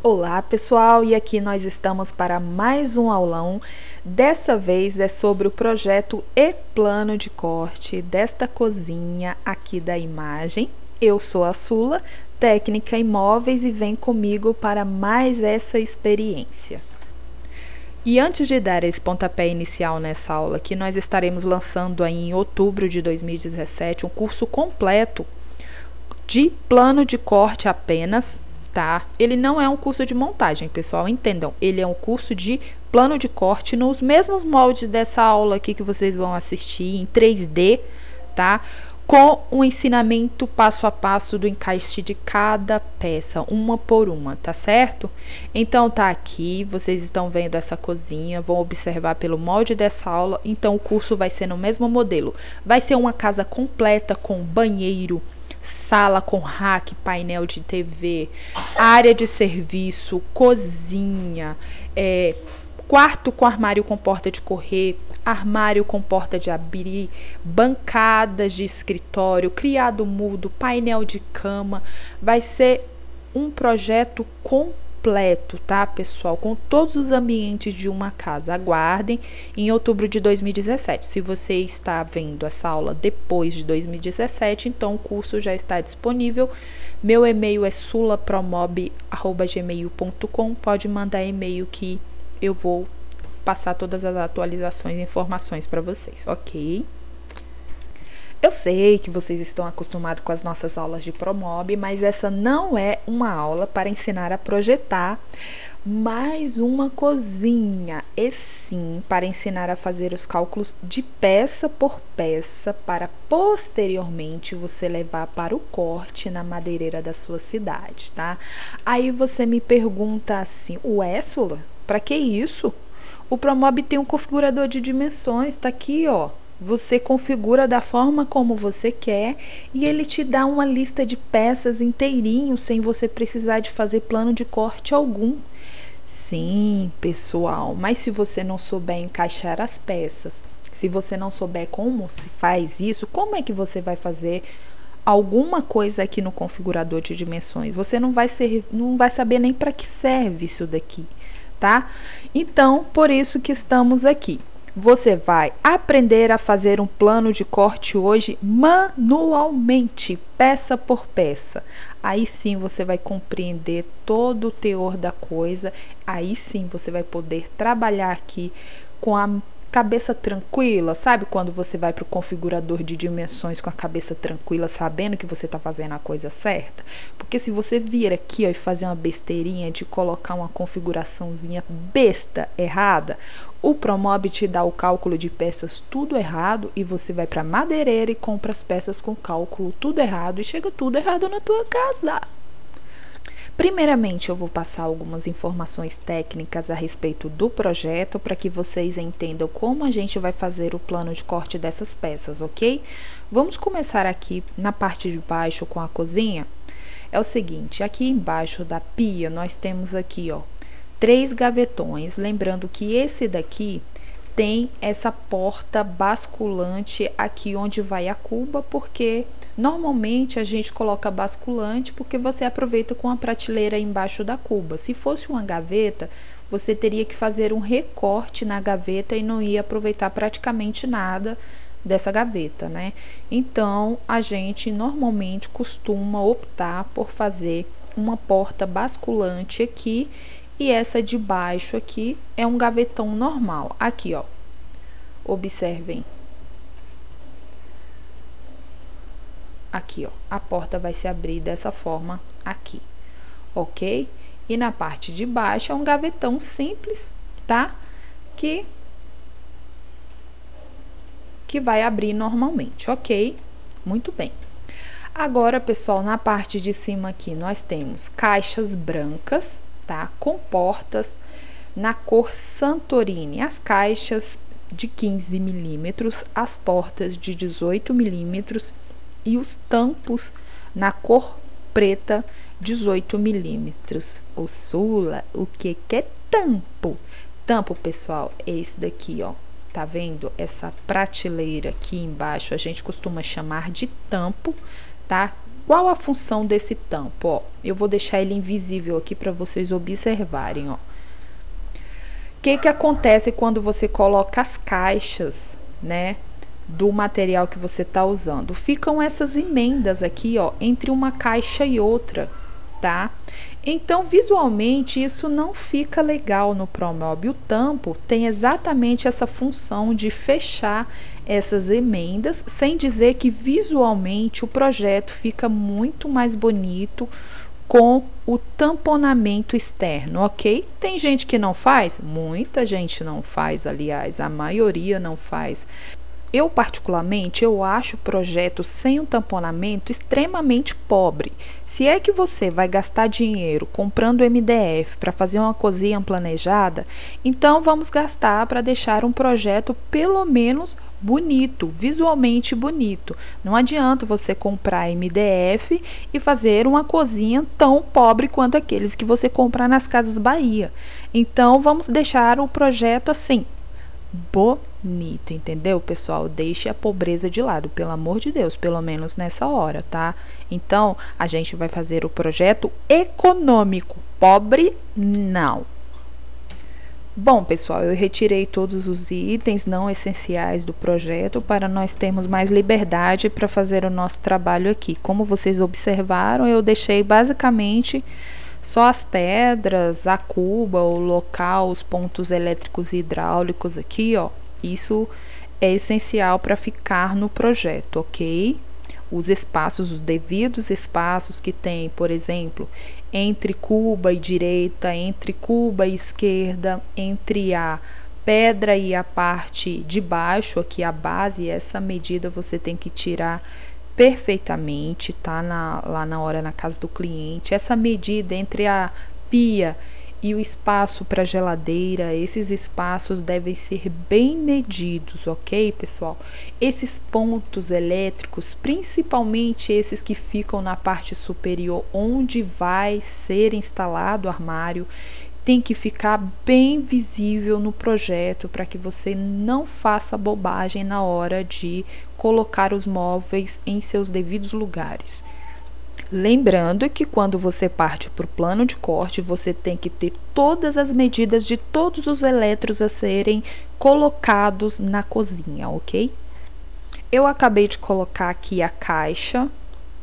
Olá pessoal, e aqui nós estamos para mais um aulão. Dessa vez é sobre o projeto e plano de corte desta cozinha aqui da imagem. Eu sou a Sula, técnica imóveis, e vem comigo para mais essa experiência. E antes de dar esse pontapé inicial nessa aula aqui, nós estaremos lançando aí em outubro de 2017 um curso completo de plano de corte apenas, tá? Ele não é um curso de montagem, pessoal, entendam. Ele é um curso de plano de corte nos mesmos moldes dessa aula aqui que vocês vão assistir em 3D, tá? Com um ensinamento passo a passo do encaixe de cada peça, uma por uma, tá certo? Então tá aqui, vocês estão vendo essa cozinha, vão observar pelo molde dessa aula. Então o curso vai ser no mesmo modelo. Vai ser uma casa completa com banheiro, sala com rack, painel de TV, área de serviço, cozinha, quarto com armário com porta de correr, armário com porta de abrir, bancadas de escritório, criado mudo, painel de cama. Vai ser um projeto completo, tá, pessoal? Com todos os ambientes de uma casa. Aguardem em outubro de 2017. Se você está vendo essa aula depois de 2017, então o curso já está disponível. Meu e-mail é sulapromob@gmail.com. Pode mandar e-mail que eu vou passar todas as atualizações e informações para vocês, ok? Eu sei que vocês estão acostumados com as nossas aulas de Promob, mas essa não é uma aula para ensinar a projetar mais uma cozinha, e sim para ensinar a fazer os cálculos de peça por peça, para posteriormente você levar para o corte na madeireira da sua cidade, tá? Aí você me pergunta assim, ué, Sula, para que isso? O Promob tem um configurador de dimensões, tá aqui, ó. Você configura da forma como você quer e ele te dá uma lista de peças inteirinho, sem você precisar de fazer plano de corte algum. Sim, pessoal, mas se você não souber encaixar as peças, se você não souber como se faz isso, como é que você vai fazer alguma coisa aqui no configurador de dimensões? Você não vai saber nem para que serve isso daqui, tá? Então, por isso que estamos aqui. Você vai aprender a fazer um plano de corte hoje manualmente, peça por peça. Aí sim você vai compreender todo o teor da coisa. Aí sim você vai poder trabalhar aqui com a cabeça tranquila, sabe? Quando você vai para o configurador de dimensões com a cabeça tranquila, sabendo que você está fazendo a coisa certa. Porque se você vir aqui, ó, e fazer uma besteirinha de colocar uma configuraçãozinha besta errada, o Promob te dá o cálculo de peças tudo errado e você vai para a madeireira e compra as peças com cálculo tudo errado e chega tudo errado na tua casa. Primeiramente, eu vou passar algumas informações técnicas a respeito do projeto para que vocês entendam como a gente vai fazer o plano de corte dessas peças, ok? Vamos começar aqui na parte de baixo com a cozinha. É o seguinte, aqui embaixo da pia nós temos aqui, ó, 3 gavetões, lembrando que esse daqui tem essa porta basculante aqui onde vai a cuba, porque normalmente a gente coloca basculante porque você aproveita com a prateleira embaixo da cuba. Se fosse uma gaveta, você teria que fazer um recorte na gaveta e não ia aproveitar praticamente nada dessa gaveta, né? Então, a gente normalmente costuma optar por fazer uma porta basculante aqui. E essa de baixo aqui é um gavetão normal. Aqui, ó. Observem. Aqui, ó. A porta vai se abrir dessa forma aqui. Ok? E na parte de baixo é um gavetão simples, tá? Que vai abrir normalmente, ok? Muito bem. Agora, pessoal, na parte de cima aqui nós temos caixas brancas, tá? Com portas na cor Santorini, as caixas de 15 milímetros, as portas de 18 milímetros e os tampos na cor preta 18 milímetros. O Sula, o que é tampo? Tampo, pessoal, é esse daqui, ó. Tá vendo? Essa prateleira aqui embaixo a gente costuma chamar de tampo, tá? Qual a função desse tampo? Ó, eu vou deixar ele invisível aqui para vocês observarem, ó. O que acontece quando você coloca as caixas, né, do material que você está usando? Ficam essas emendas aqui, ó, entre uma caixa e outra, tá? Então, visualmente, isso não fica legal no ProMob. O tampo tem exatamente essa função de fechar essas emendas, sem dizer que visualmente o projeto fica muito mais bonito com o tamponamento externo, ok? Tem gente que não faz? Muita gente não faz, aliás, a maioria não faz. Eu, particularmente, eu acho o projeto sem um tamponamento extremamente pobre. Se é que você vai gastar dinheiro comprando MDF para fazer uma cozinha planejada, então vamos gastar para deixar um projeto pelo menos bonito, visualmente bonito. Não adianta você comprar MDF e fazer uma cozinha tão pobre quanto aqueles que você compra nas Casas Bahia. Então vamos deixar o projeto assim, bonito, entendeu, pessoal? Deixe a pobreza de lado, pelo amor de Deus, pelo menos nessa hora, tá? Então, a gente vai fazer o projeto econômico, pobre não. Bom, pessoal, eu retirei todos os itens não essenciais do projeto para nós termos mais liberdade para fazer o nosso trabalho aqui. Como vocês observaram, eu deixei basicamente só as pedras, a cuba, o local, os pontos elétricos e hidráulicos aqui, ó. Isso é essencial para ficar no projeto, ok? Os espaços, os devidos espaços que tem, por exemplo, entre cuba e direita, entre cuba e esquerda, entre a pedra e a parte de baixo, aqui a base, essa medida você tem que tirar perfeitamente, tá? Lá na hora na casa do cliente. Essa medida entre a pia e o espaço para geladeira, esses espaços devem ser bem medidos, ok, pessoal? Esses pontos elétricos, principalmente esses que ficam na parte superior, onde vai ser instalado o armário, tem que ficar bem visível no projeto para que você não faça bobagem na hora de colocar os móveis em seus devidos lugares. Lembrando que quando você parte para o plano de corte, você tem que ter todas as medidas de todos os eletros a serem colocados na cozinha, ok? Eu acabei de colocar aqui a caixa,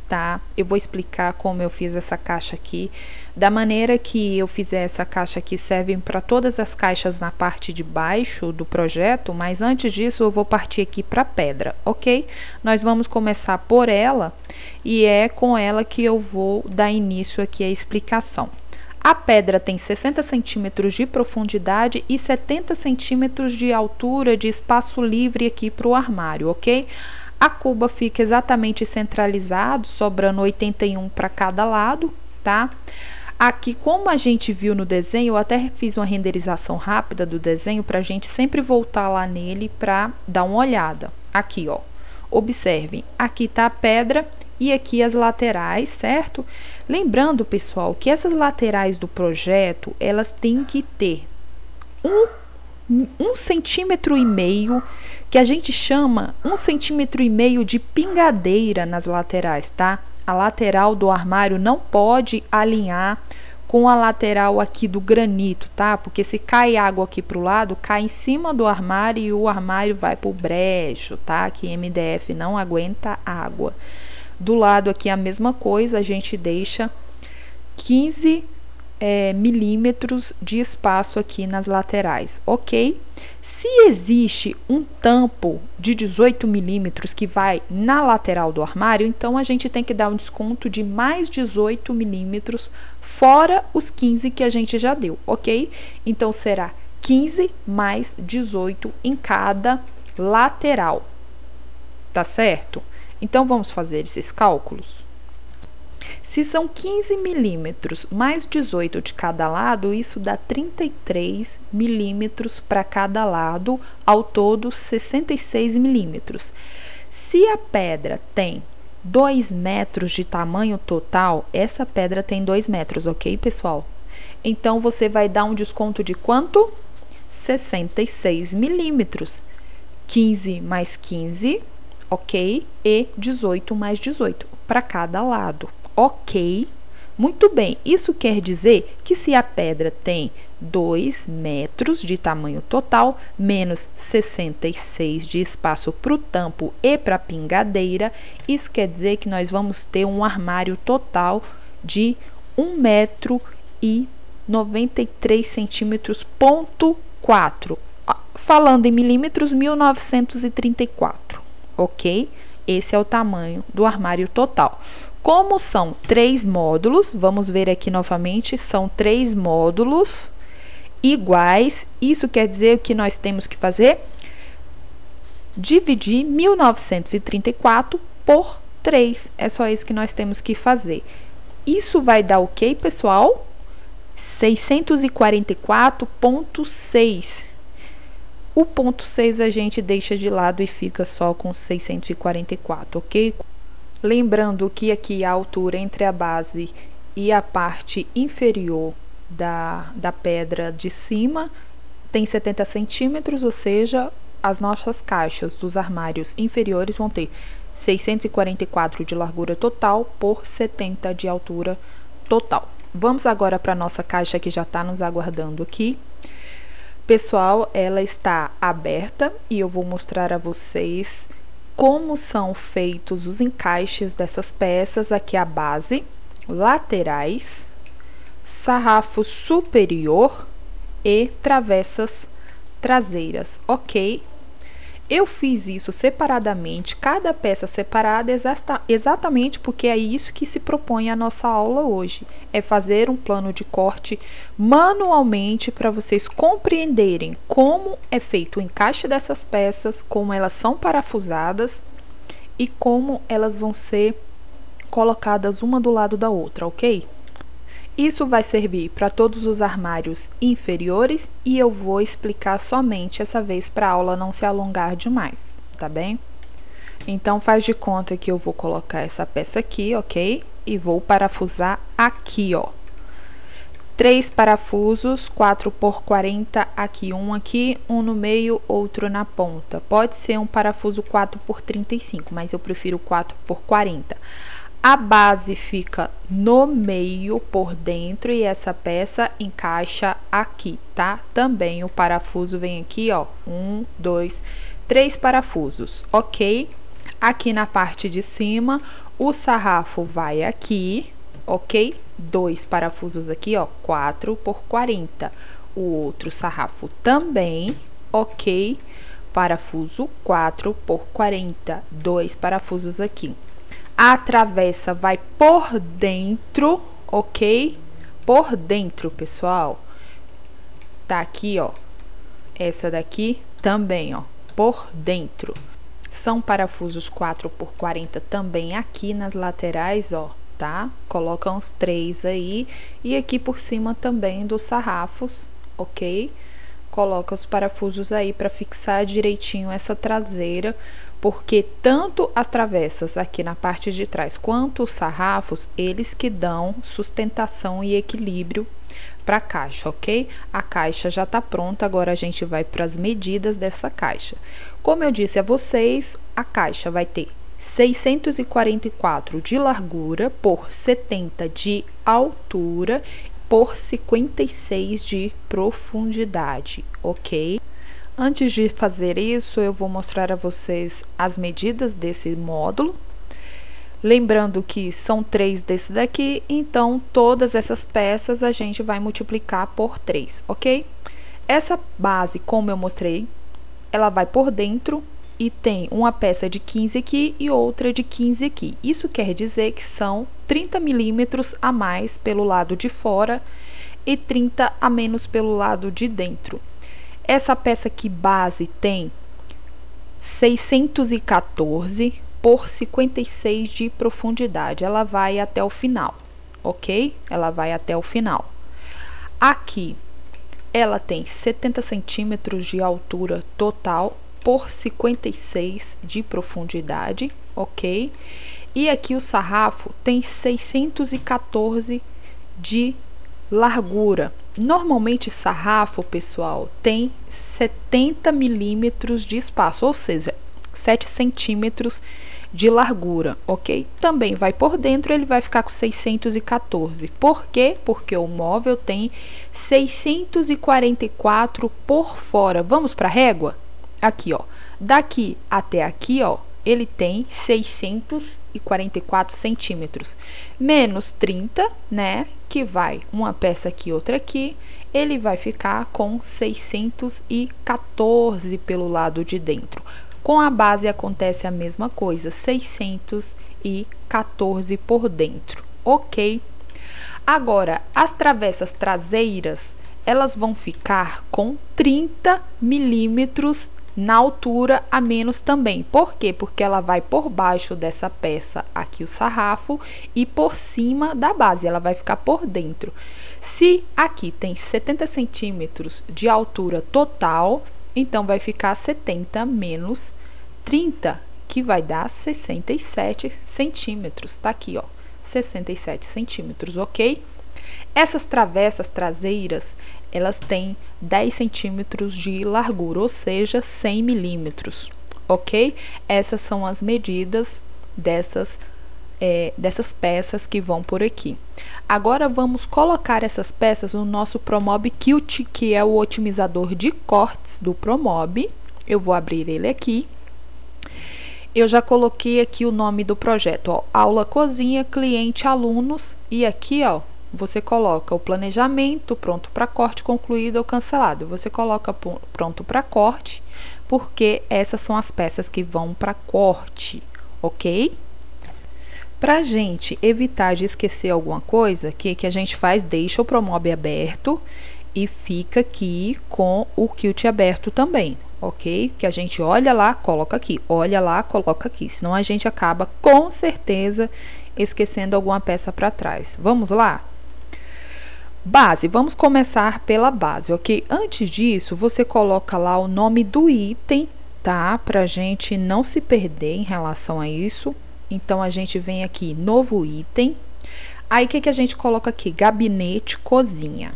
tá? Eu vou explicar como eu fiz essa caixa aqui. Da maneira que eu fizer essa caixa aqui, servem para todas as caixas na parte de baixo do projeto, mas antes disso eu vou partir aqui para a pedra, ok? Nós vamos começar por ela e é com ela que eu vou dar início aqui à explicação. A pedra tem 60 centímetros de profundidade e 70 centímetros de altura de espaço livre aqui para o armário, ok? A cuba fica exatamente centralizado, sobrando 81 para cada lado, tá? Aqui, como a gente viu no desenho, eu até fiz uma renderização rápida do desenho para a gente sempre voltar lá nele para dar uma olhada. Aqui, ó, observem, aqui tá a pedra e aqui as laterais, certo? Lembrando, pessoal, que essas laterais do projeto, elas têm que ter um centímetro e meio, que a gente chama 1,5 centímetros de pingadeira nas laterais, tá? A lateral do armário não pode alinhar com a lateral aqui do granito, tá? Porque se cai água aqui pro lado, cai em cima do armário e o armário vai pro brejo, tá? Que MDF não aguenta água. Do lado aqui a mesma coisa, a gente deixa 15 milímetros de espaço aqui nas laterais, ok? Se existe um tampo de 18 milímetros que vai na lateral do armário, então a gente tem que dar um desconto de mais 18 milímetros, fora os 15 que a gente já deu, ok? Então será 15 mais 18 em cada lateral, tá certo? Então vamos fazer esses cálculos. Se são 15 milímetros mais 18 de cada lado, isso dá 33 milímetros para cada lado, ao todo 66 milímetros. Se a pedra tem 2 metros de tamanho total, essa pedra tem 2 metros, ok, pessoal? Então, você vai dar um desconto de quanto? 66 milímetros. 15 mais 15, ok? E 18 mais 18. para cada lado, ok? Muito bem, isso quer dizer que se a pedra tem 2 metros de tamanho total, menos 66 de espaço para o tampo e para a pingadeira, isso quer dizer que nós vamos ter um armário total de 1 metro e 93 centímetros, ponto 4. Falando em milímetros, 1934, ok? Esse é o tamanho do armário total. Como são 3 módulos, vamos ver aqui novamente, são 3 módulos iguais. Isso quer dizer que nós temos que fazer? Dividir 1934 por 3. É só isso que nós temos que fazer. Isso vai dar o quê, pessoal? 644,6. O ponto 6 a gente deixa de lado e fica só com 644, ok? Lembrando que aqui a altura entre a base e a parte inferior da pedra de cima tem 70 centímetros, ou seja, as nossas caixas dos armários inferiores vão ter 644 de largura total por 70 de altura total. Vamos agora para a nossa caixa que já está nos aguardando aqui. Pessoal, ela está aberta e eu vou mostrar a vocês como são feitos os encaixes dessas peças. Aqui a base, laterais, sarrafo superior e travessas traseiras, ok? Eu fiz isso separadamente, cada peça separada, exatamente porque é isso que se propõe a nossa aula hoje. É fazer um plano de corte manualmente para vocês compreenderem como é feito o encaixe dessas peças, como elas são parafusadas e como elas vão ser colocadas uma do lado da outra, ok? Isso vai servir para todos os armários inferiores e eu vou explicar somente essa vez para a aula não se alongar demais, tá bem? Então, faz de conta que eu vou colocar essa peça aqui, ok? E vou parafusar aqui, ó. 3 parafusos, 4 por 40, aqui, um no meio, outro na ponta. Pode ser um parafuso 4 por 35, mas eu prefiro 4 por 40. A base fica no meio por dentro e essa peça encaixa aqui, tá? Também o parafuso vem aqui, ó, 1, 2, 3 parafusos, ok? Aqui na parte de cima, o sarrafo vai aqui, ok? 2 parafusos aqui, ó, 4 por 40. O outro sarrafo também, ok? Parafuso 4 por 40, 2 parafusos aqui. A travessa vai por dentro, ok? Por dentro, pessoal. Tá aqui, ó. Essa daqui também, ó, por dentro. São parafusos 4 por 40 também aqui nas laterais, ó, tá? Coloca uns 3 aí. E aqui por cima também dos sarrafos, ok? Coloca os parafusos aí para fixar direitinho essa traseira, porque tanto as travessas aqui na parte de trás quanto os sarrafos, eles que dão sustentação e equilíbrio para a caixa, ok? A caixa já está pronta, agora a gente vai para as medidas dessa caixa. Como eu disse a vocês, a caixa vai ter 644 de largura por 70 de altura por 56 de profundidade, ok? Antes de fazer isso, eu vou mostrar a vocês as medidas desse módulo. Lembrando que são 3 desse daqui, então todas essas peças a gente vai multiplicar por 3, ok? Essa base, como eu mostrei, ela vai por dentro e tem uma peça de 15 aqui e outra de 15 aqui. Isso quer dizer que são 30 milímetros a mais pelo lado de fora e 30 a menos pelo lado de dentro. Essa peça aqui base tem 614 por 56 de profundidade. Ela vai até o final, ok? Ela vai até o final. Aqui, ela tem 70 centímetros de altura total por 56 de profundidade, ok? E aqui o sarrafo tem 614 de largura. Normalmente sarrafo, pessoal, tem 70 milímetros de espaço, ou seja, 7 centímetros de largura, ok? Também vai por dentro, ele vai ficar com 614. Por quê? Porque o móvel tem 644 por fora. Vamos para a régua? Aqui, ó. Daqui até aqui, ó, ele tem 644 centímetros. Menos 30, né? Que vai uma peça aqui, outra aqui. Ele vai ficar com 614 pelo lado de dentro. Com a base acontece a mesma coisa, 614 por dentro, ok? Agora, as travessas traseiras, elas vão ficar com 30 milímetros na altura a menos também. Por quê? Porque ela vai por baixo dessa peça aqui, o sarrafo, e por cima da base, ela vai ficar por dentro. Se aqui tem 70 centímetros de altura total, então vai ficar 70 menos 30, que vai dar 67 centímetros. Tá aqui, ó, 67 centímetros, ok? Essas travessas traseiras, elas têm 10 centímetros de largura, ou seja, 100 milímetros, ok? Essas são as medidas dessas peças que vão por aqui. Agora vamos colocar essas peças no nosso Promob Qt, que é o otimizador de cortes do Promob. Eu vou abrir ele aqui. Eu já coloquei aqui o nome do projeto, ó, aula cozinha, cliente, alunos, e aqui, ó, você coloca o planejamento, pronto para corte, concluído ou cancelado. Você coloca pronto para corte, porque essas são as peças que vão para corte, ok? Pra gente evitar de esquecer alguma coisa, o que a gente faz? Deixa o Promob aberto e fica aqui com o Qt aberto também, ok? Que a gente olha lá, coloca aqui, olha lá, coloca aqui, senão a gente acaba com certeza esquecendo alguma peça para trás. Vamos lá? Base, vamos começar pela base, ok? Antes disso, você coloca lá o nome do item, tá? Pra gente não se perder em relação a isso. Então, a gente vem aqui, novo item. Aí, o que a gente coloca aqui? Gabinete cozinha.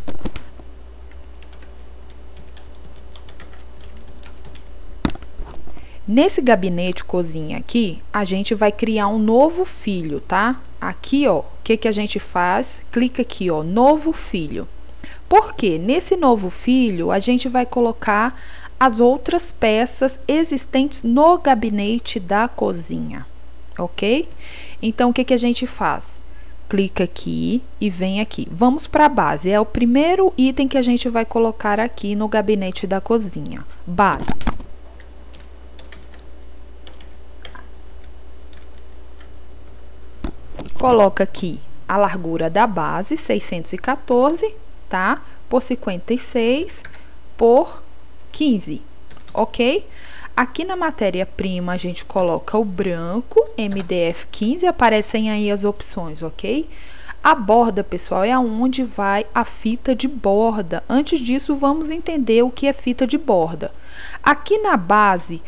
Nesse gabinete cozinha aqui, a gente vai criar um novo filho, tá? Aqui, ó, o que a gente faz? Clica aqui, ó, novo filho. Por quê? Nesse novo filho, a gente vai colocar as outras peças existentes no gabinete da cozinha, ok? Então, o que a gente faz? Clica aqui e vem aqui. Vamos para a base. É o primeiro item que a gente vai colocar aqui no gabinete da cozinha. Base. Coloca aqui a largura da base, 614, tá? Por 56 por 15, ok? Aqui na matéria-prima, a gente coloca o branco, MDF 15, aparecem aí as opções, ok? A borda, pessoal, é aonde vai a fita de borda. Antes disso, vamos entender o que é fita de borda. Aqui na base,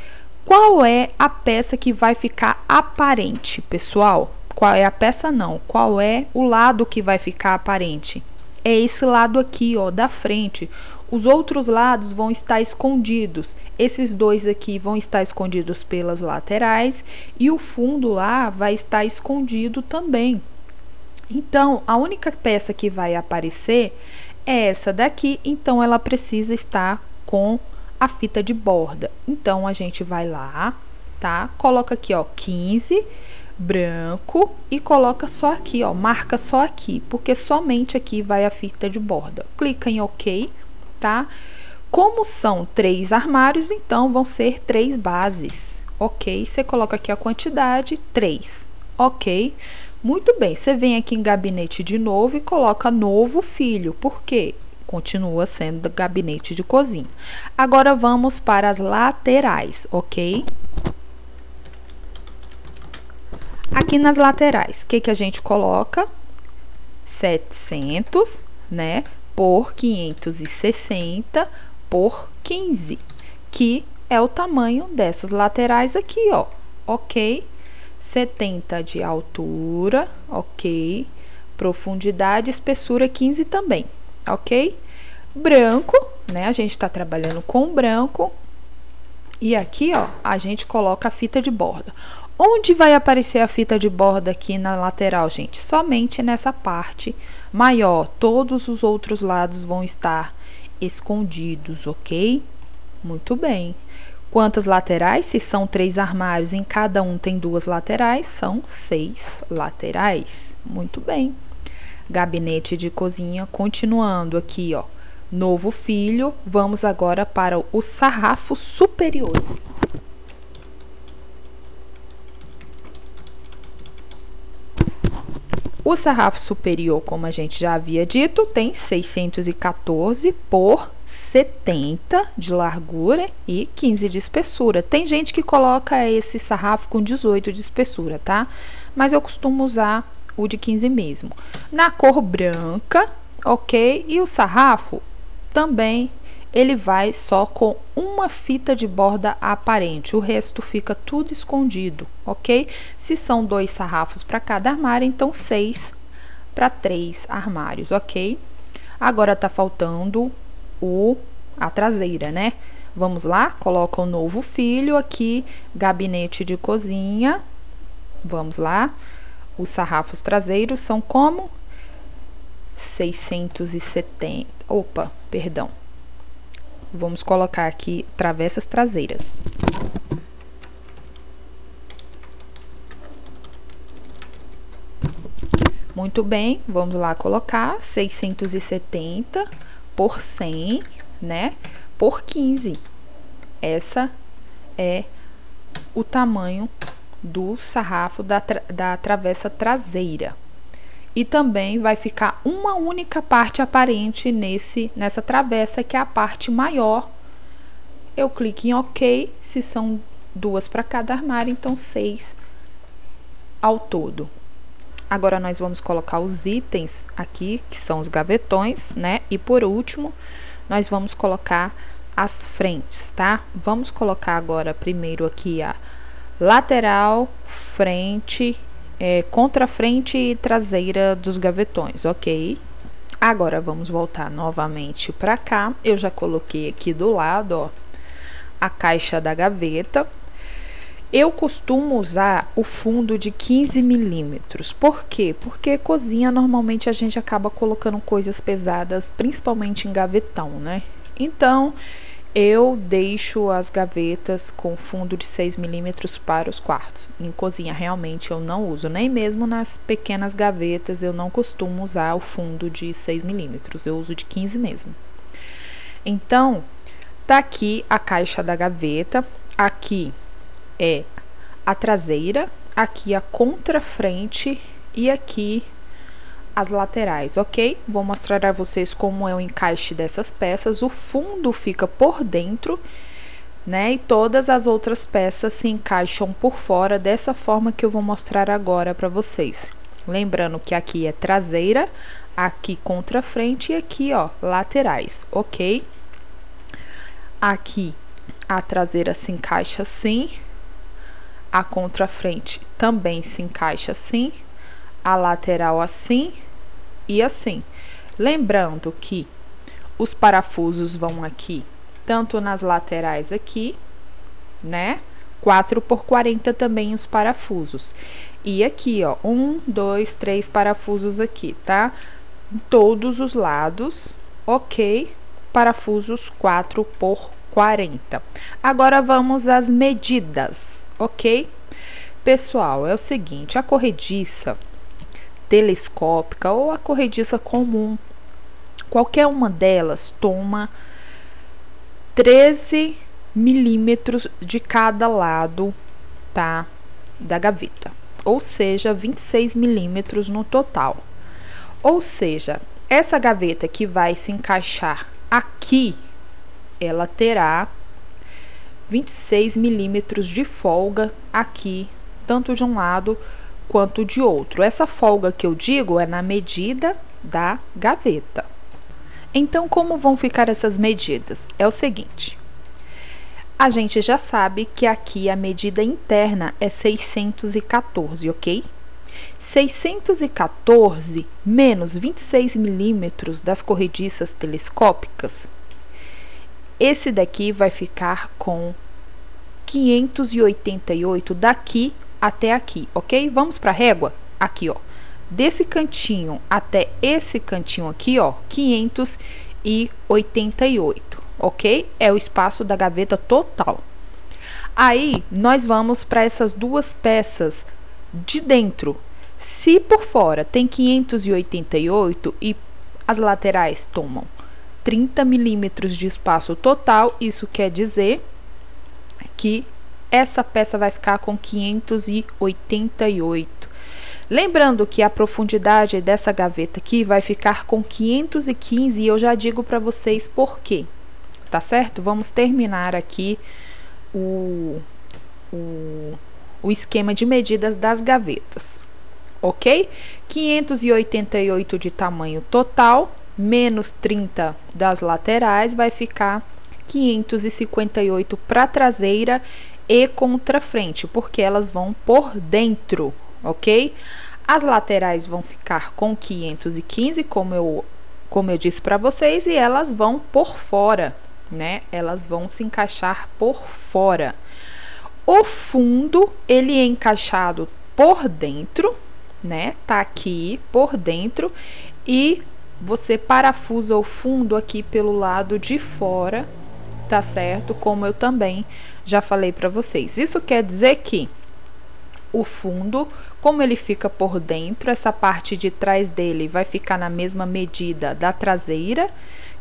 qual é a peça que vai ficar aparente, pessoal? Qual é a peça não? Qual é o lado que vai ficar aparente? É esse lado aqui, ó, da frente. Os outros lados vão estar escondidos. Esses dois aqui vão estar escondidos pelas laterais e o fundo lá vai estar escondido também. Então, a única peça que vai aparecer é essa daqui, então ela precisa estar com a fita de borda. Então, a gente vai lá, tá? Coloca aqui, ó, 15 branco e coloca só aqui, ó, marca só aqui, porque somente aqui vai a fita de borda. Clica em OK, tá? Como são 3 armários, então vão ser 3 bases, ok? Você coloca aqui a quantidade, 3, ok? Muito bem, você vem aqui em gabinete de novo e coloca novo filho, porque continua sendo gabinete de cozinha. Agora vamos para as laterais, ok? Aqui nas laterais, o que a gente coloca? 700, né? Por 560 por 15, que é o tamanho dessas laterais aqui, ó, ok? 70 de altura, ok? Profundidade, espessura 15 também, ok? Branco, né? A gente tá trabalhando com branco. E aqui, ó, a gente coloca a fita de borda. Onde vai aparecer a fita de borda aqui na lateral, gente? Somente nessa parte maior. Todos os outros lados vão estar escondidos, ok? Muito bem. Quantas laterais? Se são 3 armários, em cada um tem 2 laterais, são 6 laterais. Muito bem. Gabinete de cozinha, continuando aqui, ó. Novo filho, vamos agora para os sarrafos superiores. O sarrafo superior, como a gente já havia dito, tem 614 por 70 de largura e 15 de espessura. Tem gente que coloca esse sarrafo com 18 de espessura, tá? Mas eu costumo usar o de 15 mesmo. Na cor branca, ok? E o sarrafo também, ele vai só com uma fita de borda aparente, o resto fica tudo escondido, ok? Se são 2 sarrafos para cada armário, então 6 para 3 armários, ok? Agora tá faltando a traseira, né? Vamos lá, coloca o novo filho aqui, gabinete de cozinha. Vamos lá. Os sarrafos traseiros são como? 670. Opa, perdão. Vamos colocar aqui travessas traseiras. Muito bem, vamos lá colocar 670 por 100, né? Por 15. Essa é o tamanho do sarrafo da travessa traseira. E também vai ficar uma única parte aparente nessa travessa, que é a parte maior. Eu clico em OK, se são 2 para cada armário, então 6 ao todo. Agora nós vamos colocar os itens aqui, que são os gavetões, né? E por último, nós vamos colocar as frentes, tá? Vamos colocar agora primeiro aqui a lateral, frente, contrafrente e traseira dos gavetões, ok? Agora vamos voltar novamente para cá. Eu já coloquei aqui do lado, ó, a caixa da gaveta. Eu costumo usar o fundo de 15 milímetros. Por quê? Porque cozinha normalmente a gente acaba colocando coisas pesadas, principalmente em gavetão, né? Então, eu deixo as gavetas com fundo de 6 milímetros para os quartos. Em cozinha, realmente, eu não uso. Nem mesmo nas pequenas gavetas, eu não costumo usar o fundo de 6 milímetros. Eu uso de 15 mesmo. Então, tá aqui a caixa da gaveta. Aqui é a traseira, aqui a contrafrente e aqui as laterais, ok? Vou mostrar a vocês como é o encaixe dessas peças. O fundo fica por dentro, né? E todas as outras peças se encaixam por fora, dessa forma que eu vou mostrar agora para vocês. Lembrando que aqui é traseira, aqui contrafrente e aqui, ó, laterais, ok? Aqui a traseira se encaixa assim, a contrafrente também se encaixa assim, a lateral assim e assim. Lembrando que os parafusos vão aqui, tanto nas laterais aqui, né? 4 por 40 também os parafusos. E aqui, ó, 1, 2, 3 parafusos aqui, tá? Em todos os lados, ok? Parafusos 4 por 40. Agora vamos às medidas, ok? Pessoal, é o seguinte, a corrediça telescópica ou a corrediça comum, qualquer uma delas toma 13 milímetros de cada lado, tá? Da gaveta, ou seja, 26 milímetros no total. Ou seja, essa gaveta que vai se encaixar aqui, ela terá 26 milímetros de folga aqui, tanto de um lado quanto de outro. Essa folga que eu digo é na medida da gaveta. Então, como vão ficar essas medidas? É o seguinte, a gente já sabe que aqui a medida interna é 614, ok? 614 menos 26 milímetros das corrediças telescópicas, esse daqui vai ficar com 588 daqui até aqui, ok? Vamos para a régua? Aqui, ó. Desse cantinho até esse cantinho aqui, ó, 588, ok? É o espaço da gaveta total. Aí, nós vamos para essas duas peças de dentro. Se por fora tem 588 e as laterais tomam 30 milímetros de espaço total, isso quer dizer que essa peça vai ficar com 588. Lembrando que a profundidade dessa gaveta aqui vai ficar com 515 e eu já digo para vocês por quê, tá certo? Vamos terminar aqui o esquema de medidas das gavetas, ok? 588 de tamanho total, menos 30 das laterais, vai ficar 558 para traseira e contra frente, porque elas vão por dentro, ok? As laterais vão ficar com 515, como eu disse para vocês, e elas vão por fora, né? Elas vão se encaixar por fora. O fundo, ele é encaixado por dentro, né? Tá aqui por dentro e você parafusa o fundo aqui pelo lado de fora, tá certo? Como eu também já falei para vocês. Isso quer dizer que o fundo, como ele fica por dentro, essa parte de trás dele vai ficar na mesma medida da traseira,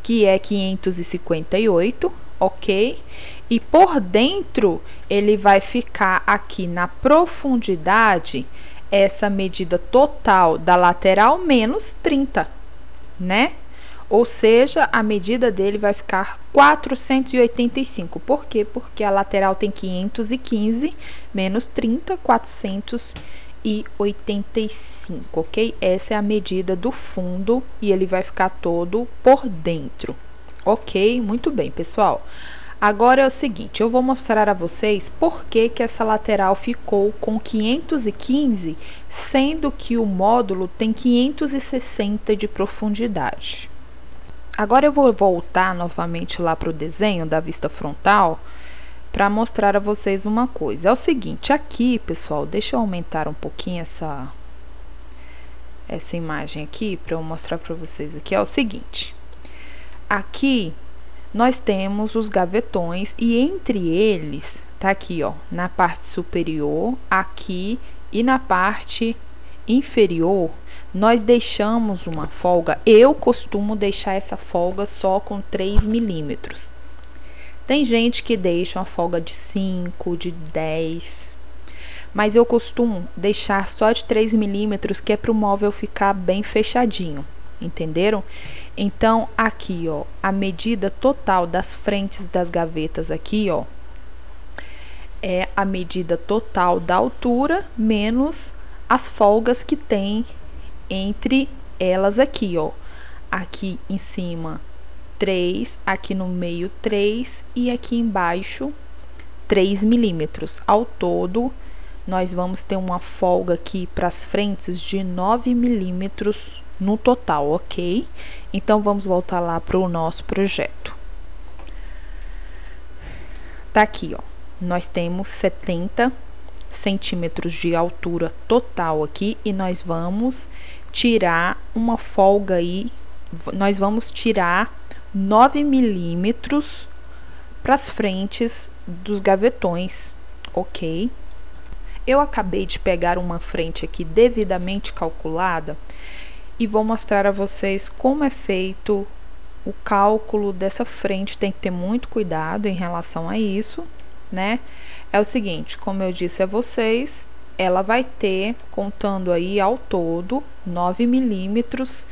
que é 558, ok? E por dentro ele vai ficar aqui na profundidade, essa medida total da lateral menos 30, né? Ou seja, a medida dele vai ficar 485. Por quê? Porque a lateral tem 515 menos 30, 485, ok? Essa é a medida do fundo e ele vai ficar todo por dentro, ok? Muito bem, pessoal. Agora é o seguinte, eu vou mostrar a vocês por que essa lateral ficou com 515, sendo que o módulo tem 560 de profundidade. Agora eu vou voltar novamente lá para o desenho da vista frontal para mostrar a vocês uma coisa. É o seguinte, aqui, pessoal, deixa eu aumentar um pouquinho essa imagem aqui para eu mostrar para vocês aqui. É o seguinte, aqui nós temos os gavetões e entre eles, tá aqui, ó, na parte superior, aqui e na parte inferior, nós deixamos uma folga. Eu costumo deixar essa folga só com 3 milímetros. Tem gente que deixa uma folga de 5, de 10, mas eu costumo deixar só de 3 milímetros, que é para o móvel ficar bem fechadinho, entenderam? Então, aqui, ó, a medida total das frentes das gavetas aqui, ó, é a medida total da altura menos as folgas que tem entre elas aqui, ó. Aqui em cima 3, aqui no meio 3 e aqui embaixo 3 milímetros. Ao todo, nós vamos ter uma folga aqui para as frentes de 9 milímetros no total, ok? Então, vamos voltar lá para o nosso projeto. Tá aqui, ó. Nós temos 70 centímetros de altura total aqui e nós vamos tirar uma folga aí, nós vamos tirar 9 milímetros para as frentes dos gavetões, ok? Eu acabei de pegar uma frente aqui devidamente calculada e vou mostrar a vocês como é feito o cálculo dessa frente. Tem que ter muito cuidado em relação a isso, né? É o seguinte, como eu disse a vocês, ela vai ter, contando aí ao todo, 9 milímetros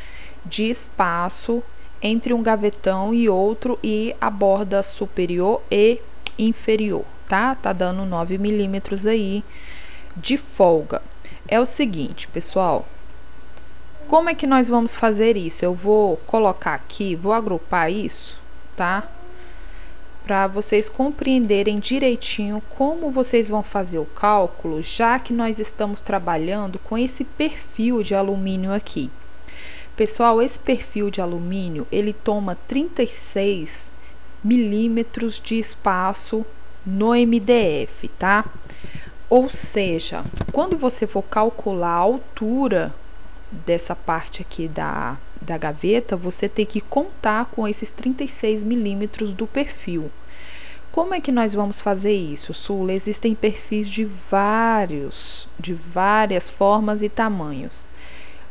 de espaço entre um gavetão e outro e a borda superior e inferior, tá? Tá dando 9 milímetros aí de folga. É o seguinte, pessoal, como é que nós vamos fazer isso? Eu vou colocar aqui, vou agrupar isso, tá? Para vocês compreenderem direitinho como vocês vão fazer o cálculo, já que nós estamos trabalhando com esse perfil de alumínio aqui. Pessoal, esse perfil de alumínio, ele toma 36 milímetros de espaço no MDF, tá? Ou seja, quando você for calcular a altura dessa parte aqui da gaveta, você tem que contar com esses 36 milímetros do perfil. Como é que nós vamos fazer isso, Sula? Existem perfis de várias formas e tamanhos.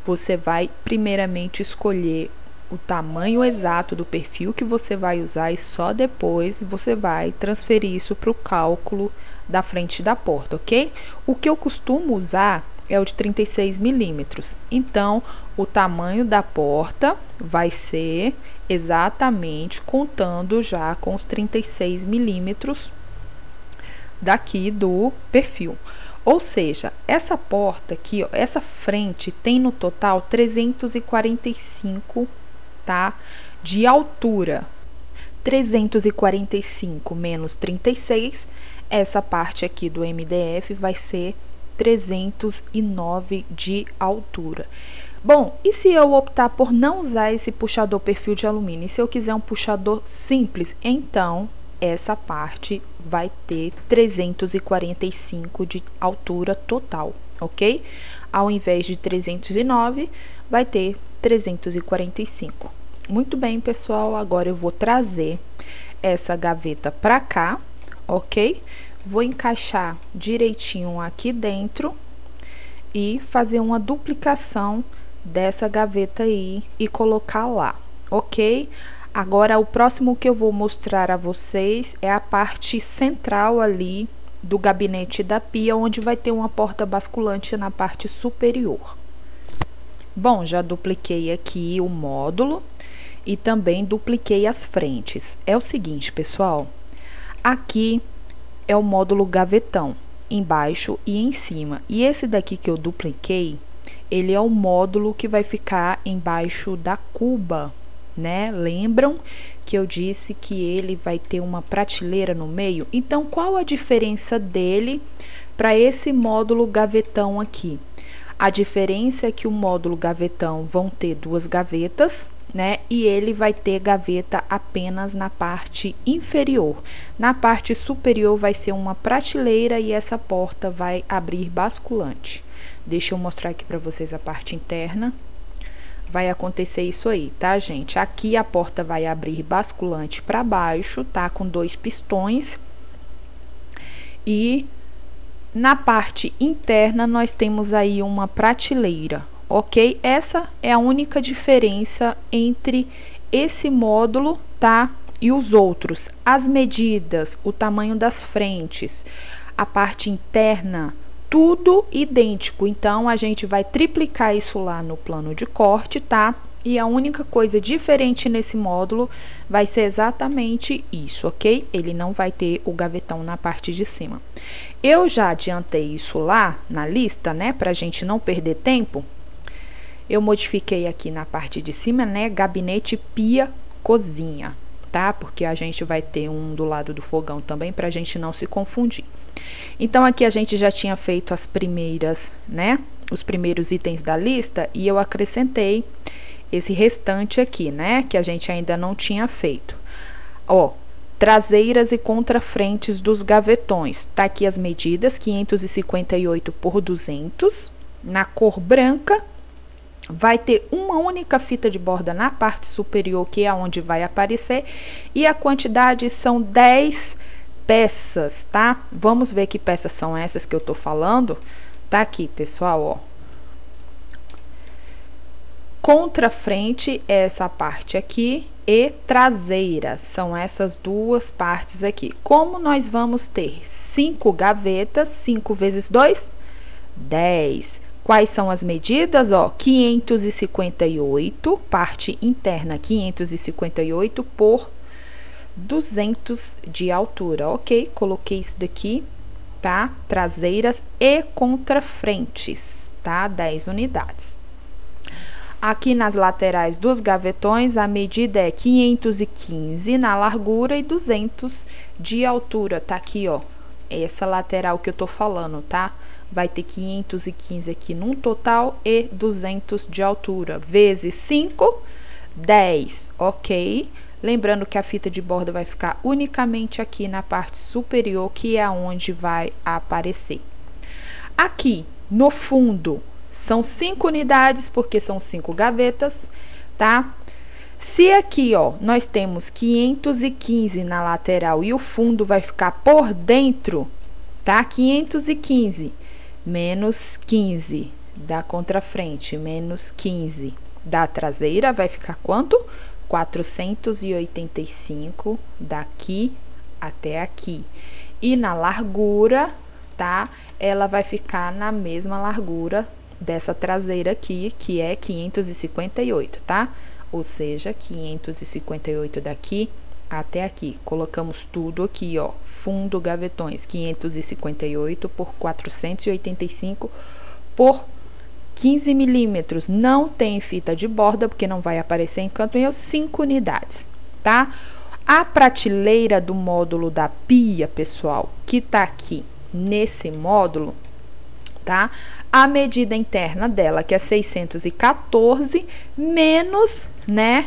Você vai primeiramente escolher o tamanho exato do perfil que você vai usar e só depois você vai transferir isso para o cálculo da frente da porta, ok? O que eu costumo usar é o de 36 milímetros. Então, o tamanho da porta vai ser exatamente contando já com os 36 milímetros daqui do perfil. Ou seja, essa porta aqui, ó, essa frente tem no total 345, tá? De altura. 345 menos 36, essa parte aqui do MDF vai ser 309 de altura. Bom, e se eu optar por não usar esse puxador perfil de alumínio? E se eu quiser um puxador simples? Então, essa parte vai ter 345 de altura total, ok? Ao invés de 309, vai ter 345. Muito bem, pessoal, agora eu vou trazer essa gaveta para cá, ok? Vou encaixar direitinho aqui dentro e fazer uma duplicação dessa gaveta aí e colocar lá, ok? Agora, o próximo que eu vou mostrar a vocês é a parte central ali do gabinete da pia, onde vai ter uma porta basculante na parte superior. Bom, já dupliquei aqui o módulo e também dupliquei as frentes. É o seguinte, pessoal, aqui é o módulo gavetão, embaixo e em cima. E esse daqui que eu dupliquei, ele é o módulo que vai ficar embaixo da cuba, né? Lembram que eu disse que ele vai ter uma prateleira no meio? Então, qual a diferença dele para esse módulo gavetão aqui? A diferença é que o módulo gavetão vão ter duas gavetas, né? E ele vai ter gaveta apenas na parte inferior. Na parte superior vai ser uma prateleira e essa porta vai abrir basculante. Deixa eu mostrar aqui para vocês a parte interna. Vai acontecer isso aí, tá, gente? Aqui a porta vai abrir basculante para baixo, tá? Com dois pistões. E na parte interna nós temos aí uma prateleira, ok? Essa é a única diferença entre esse módulo, tá? E os outros. As medidas, o tamanho das frentes, a parte interna, tudo idêntico. Então, a gente vai triplicar isso lá no plano de corte, tá? E a única coisa diferente nesse módulo vai ser exatamente isso, ok? Ele não vai ter o gavetão na parte de cima. Eu já adiantei isso lá na lista, né? Pra gente não perder tempo. Eu modifiquei aqui na parte de cima, né? Gabinete, pia, cozinha, tá? Porque a gente vai ter um do lado do fogão também, pra gente não se confundir. Então, aqui a gente já tinha feito as primeiras, né? Os primeiros itens da lista e eu acrescentei esse restante aqui, né? Que a gente ainda não tinha feito. Ó, traseiras e contrafrentes dos gavetões. Tá aqui as medidas, 558 por 200. Na cor branca, vai ter uma única fita de borda na parte superior, que é onde vai aparecer. E a quantidade são 10 peças, tá? Vamos ver que peças são essas que eu tô falando. Tá aqui, pessoal, ó. Contrafrente é essa parte aqui e traseira são essas duas partes aqui. Como nós vamos ter 5 gavetas, 5 vezes 2, 10. Quais são as medidas? Ó, 558, parte interna 558 por 200 de altura, ok? Coloquei isso daqui, tá? Traseiras e contrafrentes, tá? 10 unidades. Aqui nas laterais dos gavetões, a medida é 515 na largura e 200 de altura, tá aqui, ó. Essa lateral que eu tô falando, tá? Vai ter 515 aqui num total e 200 de altura, vezes 5, 10, ok? Lembrando que a fita de borda vai ficar unicamente aqui na parte superior, que é onde vai aparecer, Aqui no fundo são 5 unidades, porque são 5 gavetas, tá? Se aqui, ó, nós temos 515 na lateral e o fundo vai ficar por dentro, tá? 515 menos 15 da contrafrente, menos 15 da traseira, vai ficar quanto? 485 daqui até aqui. E na largura, tá? Ela vai ficar na mesma largura dessa traseira aqui, que é 558, tá? Ou seja, 558 daqui até aqui. Colocamos tudo aqui, ó. Fundo gavetões, 558 por 485 por 15 milímetros. Não tem fita de borda, porque não vai aparecer em canto nenhum, 5 unidades, tá? A prateleira do módulo da pia, pessoal, que tá aqui nesse módulo, tá? A medida interna dela, que é 614, menos, né,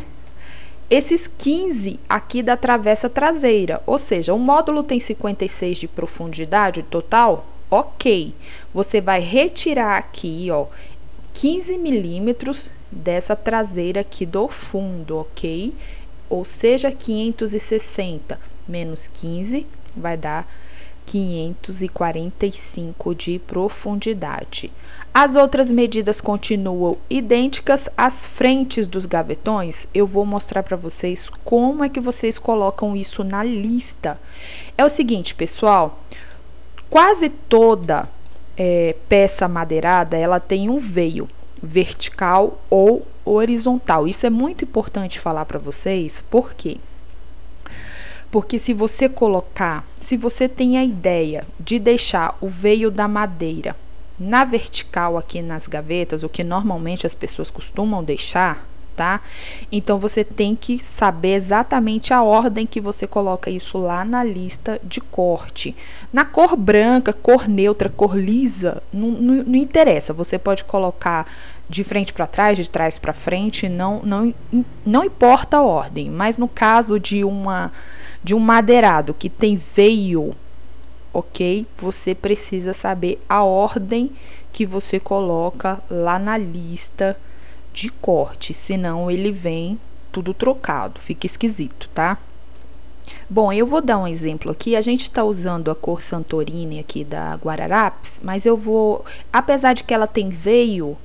esses 15 aqui da travessa traseira. Ou seja, o módulo tem 56 de profundidade total, ok. Você vai retirar aqui, ó, 15 milímetros dessa traseira aqui do fundo, ok? Ou seja, 560 menos 15 vai dar 545 de profundidade. As outras medidas continuam idênticas. As frentes dos gavetões, eu vou mostrar para vocês como é que vocês colocam isso na lista. É o seguinte, pessoal, quase toda peça madeirada, ela tem um veio vertical ou horizontal. Isso é muito importante falar para vocês, por quê? Porque se você tem a ideia de deixar o veio da madeira na vertical aqui nas gavetas, o que normalmente as pessoas costumam deixar, tá? Então, você tem que saber exatamente a ordem que você coloca isso lá na lista de corte. Na cor branca, cor neutra, cor lisa, não interessa. Você pode colocar de frente para trás, de trás para frente, não importa a ordem. Mas no caso de um madeirado que tem veio, ok? Você precisa saber a ordem que você coloca lá na lista de corte, senão ele vem tudo trocado, fica esquisito, tá? Bom, eu vou dar um exemplo aqui. A gente tá usando a cor Santorini aqui da Guararapes, mas eu vou, apesar de que ela tem veio,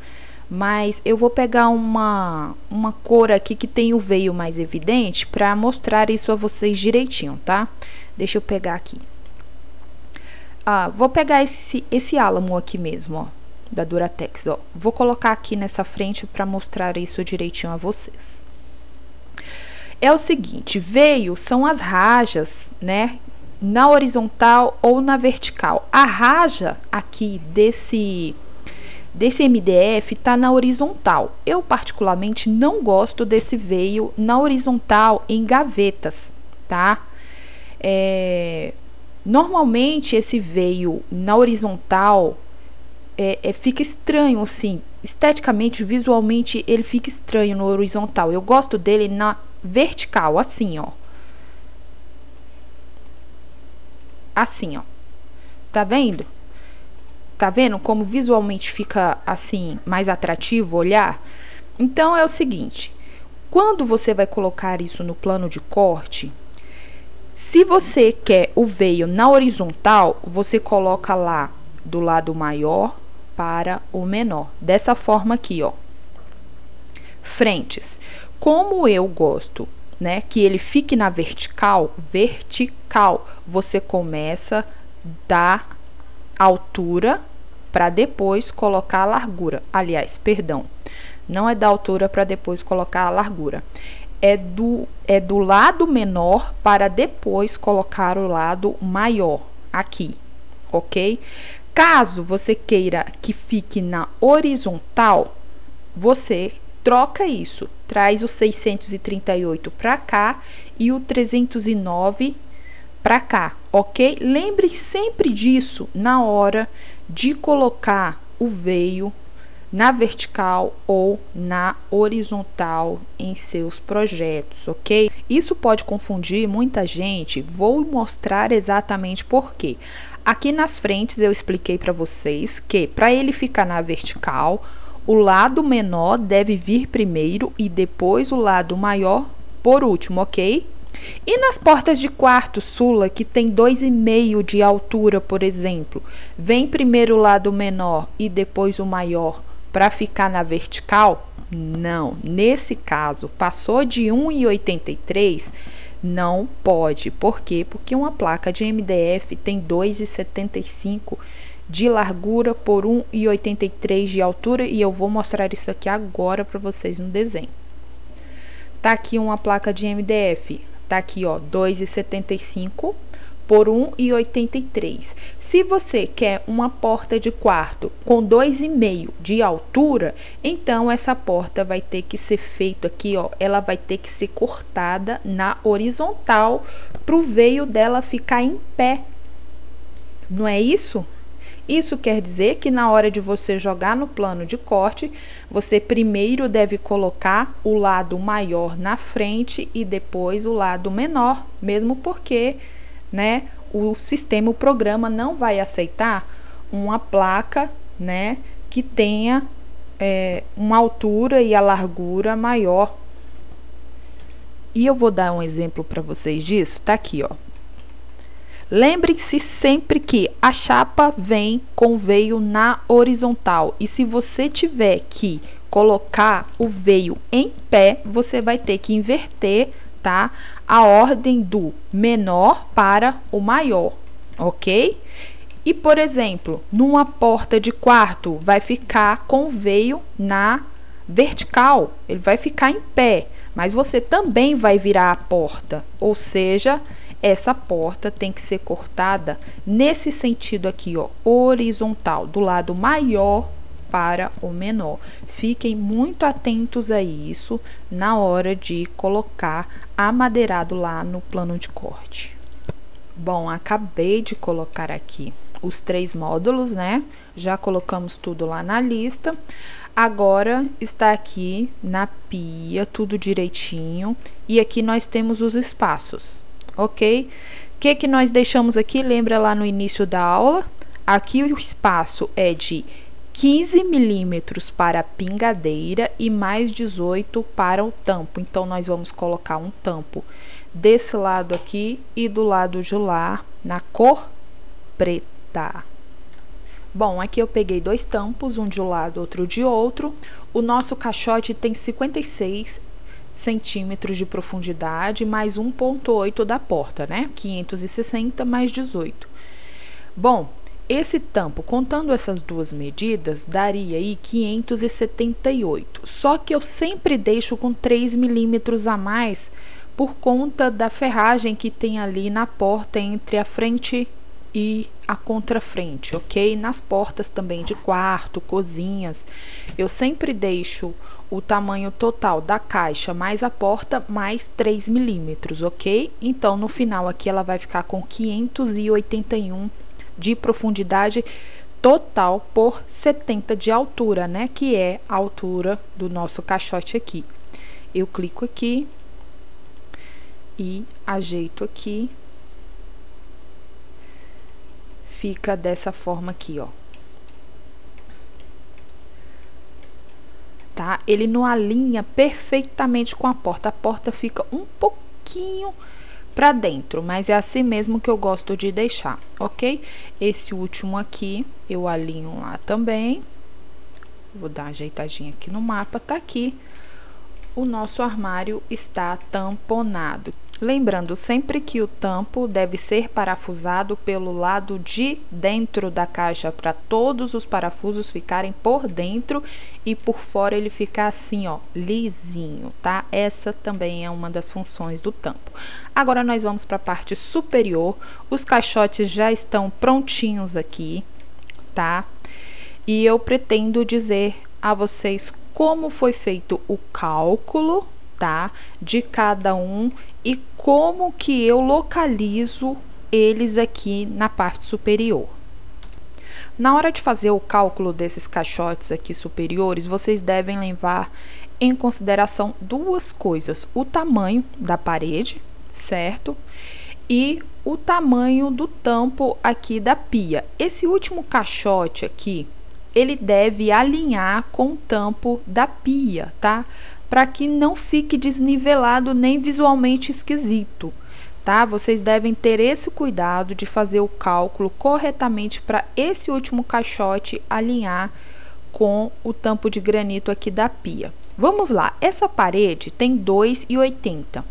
mas eu vou pegar uma cor aqui que tem o veio mais evidente para mostrar isso a vocês direitinho, tá? Deixa eu pegar aqui. Vou pegar esse álamo aqui mesmo, ó, da Duratex, ó. Vou colocar aqui nessa frente para mostrar isso direitinho a vocês. É o seguinte, veio são as rajas, né? Na horizontal ou na vertical. A raja aqui desse MDF tá na horizontal. Eu particularmente não gosto desse veio na horizontal em gavetas, tá? Normalmente esse veio na horizontal fica estranho assim, esteticamente, visualmente ele fica estranho no horizontal. Eu gosto dele na vertical, assim, ó. Assim, ó. Tá vendo? Tá vendo como visualmente fica assim mais atrativo olhar? Então é o seguinte, quando você vai colocar isso no plano de corte, se você quer o veio na horizontal, você coloca lá do lado maior para o menor, dessa forma aqui, ó. Frentes. Como eu gosto, né, que ele fique na vertical, você começa da altura para depois colocar a largura. Aliás, perdão, não é da altura para depois colocar a largura. É do lado menor para depois colocar o lado maior aqui, ok? Caso você queira que fique na horizontal, você troca isso, traz o 638 para cá e o 309 para cá, ok? Lembre sempre disso na hora de colocar o veio na vertical ou na horizontal em seus projetos, ok? Isso pode confundir muita gente, vou mostrar exatamente por quê. Aqui nas frentes eu expliquei para vocês que para ele ficar na vertical, o lado menor deve vir primeiro e depois o lado maior por último, ok? E nas portas de quarto, Sula, que tem 2,5 de altura, por exemplo, vem primeiro o lado menor e depois o maior para ficar na vertical? Não, nesse caso, passou de 1,83, não pode. Por quê? Porque uma placa de MDF tem 2,75 de largura por 1,83 de altura e eu vou mostrar isso aqui agora para vocês no desenho. Tá aqui uma placa de MDF, tá aqui ó, 2,75 por 1,83. Se você quer uma porta de quarto com 2,5 de altura, então essa porta vai ter que ser feita aqui, ó, ela vai ter que ser cortada na horizontal para o veio dela ficar em pé. Não é isso? Isso quer dizer que na hora de você jogar no plano de corte, você primeiro deve colocar o lado maior na frente e depois o lado menor, mesmo porque, né, o sistema, o programa não vai aceitar uma placa, né, que tenha uma altura e a largura maior. E eu vou dar um exemplo para vocês disso, tá aqui, ó. Lembre-se sempre que a chapa vem com o veio na horizontal e se você tiver que colocar o veio em pé, você vai ter que inverter, tá? A ordem do menor para o maior, ok? E, por exemplo, numa porta de quarto, vai ficar com o veio na vertical, ele vai ficar em pé, mas você também vai virar a porta, ou seja, essa porta tem que ser cortada nesse sentido aqui, ó, horizontal, do lado maior para o menor. Fiquem muito atentos a isso na hora de colocar amadeirado lá no plano de corte. Bom, acabei de colocar aqui os 3 módulos, né? Já colocamos tudo lá na lista. Agora está aqui na pia, tudo direitinho. E aqui nós temos os espaços. Ok? O que nós deixamos aqui? Lembra lá no início da aula? Aqui o espaço é de 15 milímetros para a pingadeira e mais 18 para o tampo. Então, nós vamos colocar um tampo desse lado aqui e do lado de lá na cor preta. Bom, aqui eu peguei 2 tampos, um de um lado, outro de outro. O nosso caixote tem 56 centímetros de profundidade, mais 1,8 da porta, né? 560 mais 18. Bom, esse tampo, contando essas duas medidas, daria aí 578. Só que eu sempre deixo com 3 milímetros a mais por conta da ferragem que tem ali na porta entre a frente e a contrafrente, ok? Nas portas também de quarto, cozinhas, eu sempre deixo o tamanho total da caixa mais a porta mais 3 milímetros, ok? Então, no final aqui ela vai ficar com 581 de profundidade total por 70 de altura, né? Que é a altura do nosso caixote aqui. Eu clico aqui e ajeito aqui. Fica dessa forma aqui, ó. Tá? Ele não alinha perfeitamente com a porta fica um pouquinho para dentro, mas é assim mesmo que eu gosto de deixar, ok? Esse último aqui, eu alinho lá também. Vou dar uma ajeitadinha aqui no mapa, tá aqui. O nosso armário está tamponado. Lembrando sempre que o tampo deve ser parafusado pelo lado de dentro da caixa, para todos os parafusos ficarem por dentro e por fora ele ficar assim, ó, lisinho, tá? Essa também é uma das funções do tampo. Agora nós vamos para a parte superior. Os caixotes já estão prontinhos aqui, tá? E eu pretendo dizer a vocês como foi feito o cálculo, tá, de cada um e como que eu localizo eles aqui na parte superior. Na hora de fazer o cálculo desses caixotes aqui superiores, vocês devem levar em consideração duas coisas: o tamanho da parede, certo? E o tamanho do tampo aqui da pia. Esse último caixote aqui, ele deve alinhar com o tampo da pia, tá? Para que não fique desnivelado nem visualmente esquisito, tá? Vocês devem ter esse cuidado de fazer o cálculo corretamente para esse último caixote alinhar com o tampo de granito aqui da pia. Vamos lá, essa parede tem 2,80.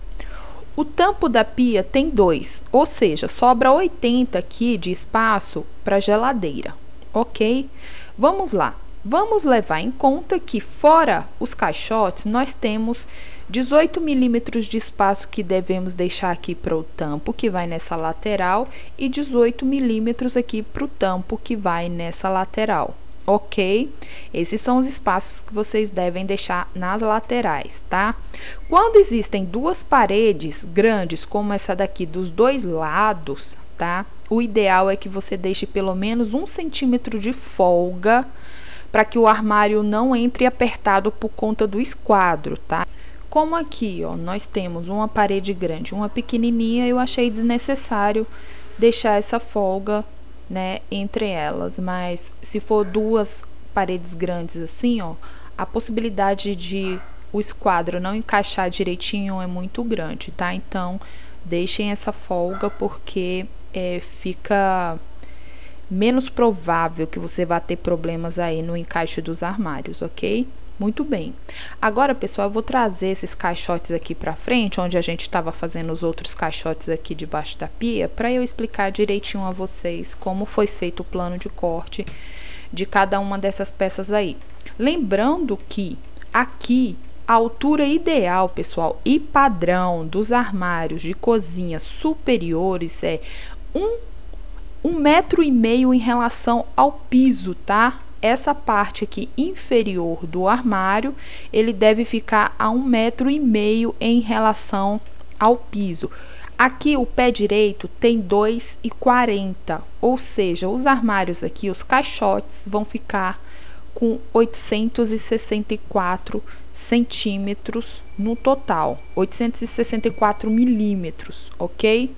O tampo da pia tem 2, ou seja, sobra 80 aqui de espaço para geladeira, ok? Vamos lá, vamos levar em conta que fora os caixotes nós temos 18 milímetros de espaço que devemos deixar aqui para o tampo que vai nessa lateral e 18 milímetros aqui para o tampo que vai nessa lateral. Ok? Esses são os espaços que vocês devem deixar nas laterais, tá? Quando existem duas paredes grandes, como essa daqui dos dois lados, tá? O ideal é que você deixe pelo menos 1 centímetro de folga para que o armário não entre apertado por conta do esquadro, tá? Como aqui, ó, nós temos uma parede grande, uma pequenininha, eu achei desnecessário deixar essa folga, né, entre elas, mas se for duas paredes grandes assim, ó, a possibilidade de o esquadro não encaixar direitinho é muito grande, tá? Então, deixem essa folga porque fica menos provável que você vá ter problemas aí no encaixe dos armários, ok? Muito bem. Agora, pessoal, eu vou trazer esses caixotes aqui para frente, onde a gente estava fazendo os outros caixotes aqui debaixo da pia, para eu explicar direitinho a vocês como foi feito o plano de corte de cada uma dessas peças aí. Lembrando que aqui a altura ideal, pessoal, e padrão dos armários de cozinha superiores é 1,5 metro em relação ao piso, tá? Essa parte aqui inferior do armário, ele deve ficar a 1,5 metro em relação ao piso. Aqui o pé direito tem 2,40, ou seja, os armários aqui, os caixotes, vão ficar com 864 centímetros no total, 864 milímetros, ok?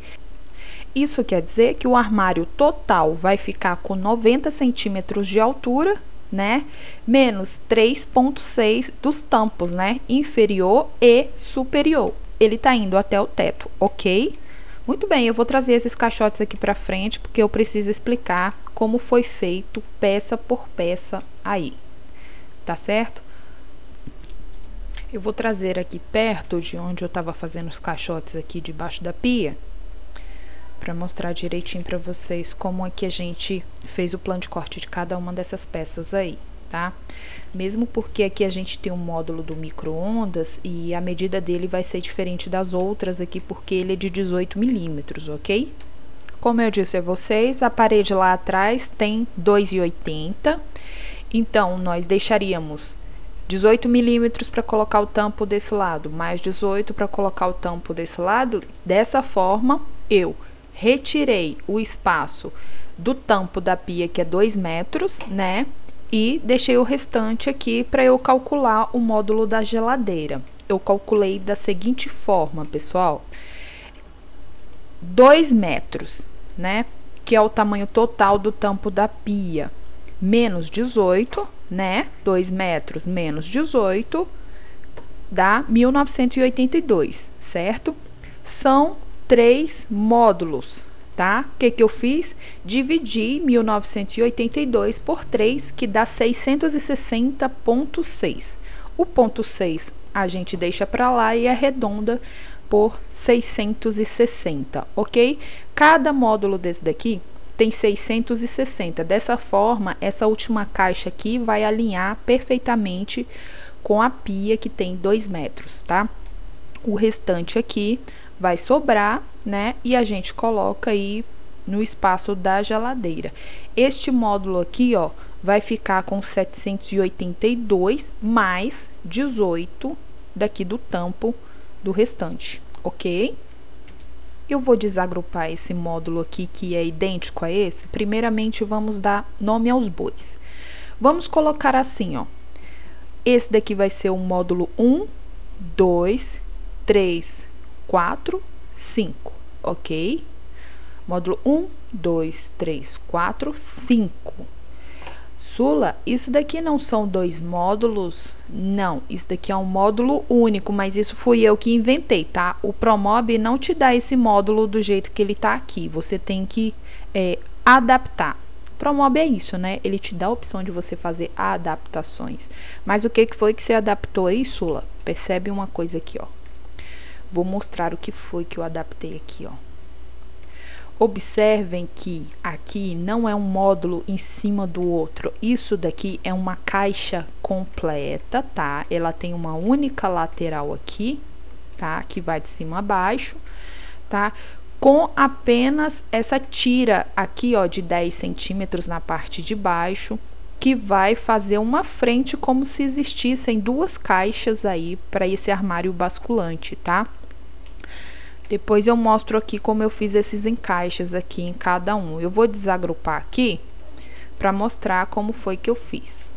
Isso quer dizer que o armário total vai ficar com 90 centímetros de altura, né? Menos 3,6 dos tampos, né? Inferior e superior. Ele tá indo até o teto, ok? Muito bem, eu vou trazer esses caixotes aqui pra frente, porque eu preciso explicar como foi feito peça por peça aí, tá certo? Eu vou trazer aqui perto de onde eu tava fazendo os caixotes aqui debaixo da pia, para mostrar direitinho para vocês como é que a gente fez o plano de corte de cada uma dessas peças aí, tá? Mesmo porque aqui a gente tem um módulo do micro-ondas e a medida dele vai ser diferente das outras aqui, porque ele é de 18 milímetros, ok? Como eu disse a vocês, a parede lá atrás tem 2,80, então nós deixaríamos 18 milímetros para colocar o tampo desse lado, mais 18 para colocar o tampo desse lado. Dessa forma, eu retirei o espaço do tampo da pia, que é 2 metros, né? E deixei o restante aqui para eu calcular o módulo da geladeira. Eu calculei da seguinte forma, pessoal: 2 metros, né? Que é o tamanho total do tampo da pia, menos 18, né? 2 metros menos 18 dá 1982, certo? São 3 módulos, tá? O que eu fiz? Dividi 1982 por 3, que dá 660,6. O ponto 6 a gente deixa para lá e arredonda por 660, ok? Cada módulo desse daqui tem 660. Dessa forma, essa última caixa aqui vai alinhar perfeitamente com a pia, que tem 2 metros, tá? O restante aqui vai sobrar, né? E a gente coloca aí no espaço da geladeira. Este módulo aqui, ó, vai ficar com 782 mais 18 daqui do tampo do restante, ok? Eu vou desagrupar esse módulo aqui, que é idêntico a esse. Primeiramente, vamos dar nome aos bois. Vamos colocar assim, ó. Esse daqui vai ser o módulo 1, 2, 3, 4, 5, ok? Módulo 1, 2, 3, 4, 5. Sula, isso daqui não são 2 módulos? Não, isso daqui é um módulo único, mas isso fui eu que inventei, tá? O Promob não te dá esse módulo do jeito que ele tá aqui, você tem que adaptar. O Promob é isso, né? Ele te dá a opção de você fazer adaptações. Mas o que foi que você adaptou aí, Sula? Percebe uma coisa aqui, ó. Vou mostrar o que foi que eu adaptei aqui, ó. Observem que aqui não é um módulo em cima do outro. Isso daqui é uma caixa completa, tá? Ela tem uma única lateral aqui, tá? Que vai de cima a baixo, tá? Com apenas essa tira aqui, ó, de 10 centímetros na parte de baixo, que vai fazer uma frente como se existissem 2 caixas aí para esse armário basculante, tá? Depois eu mostro aqui como eu fiz esses encaixes aqui em cada um. Eu vou desagrupar aqui para mostrar como foi que eu fiz.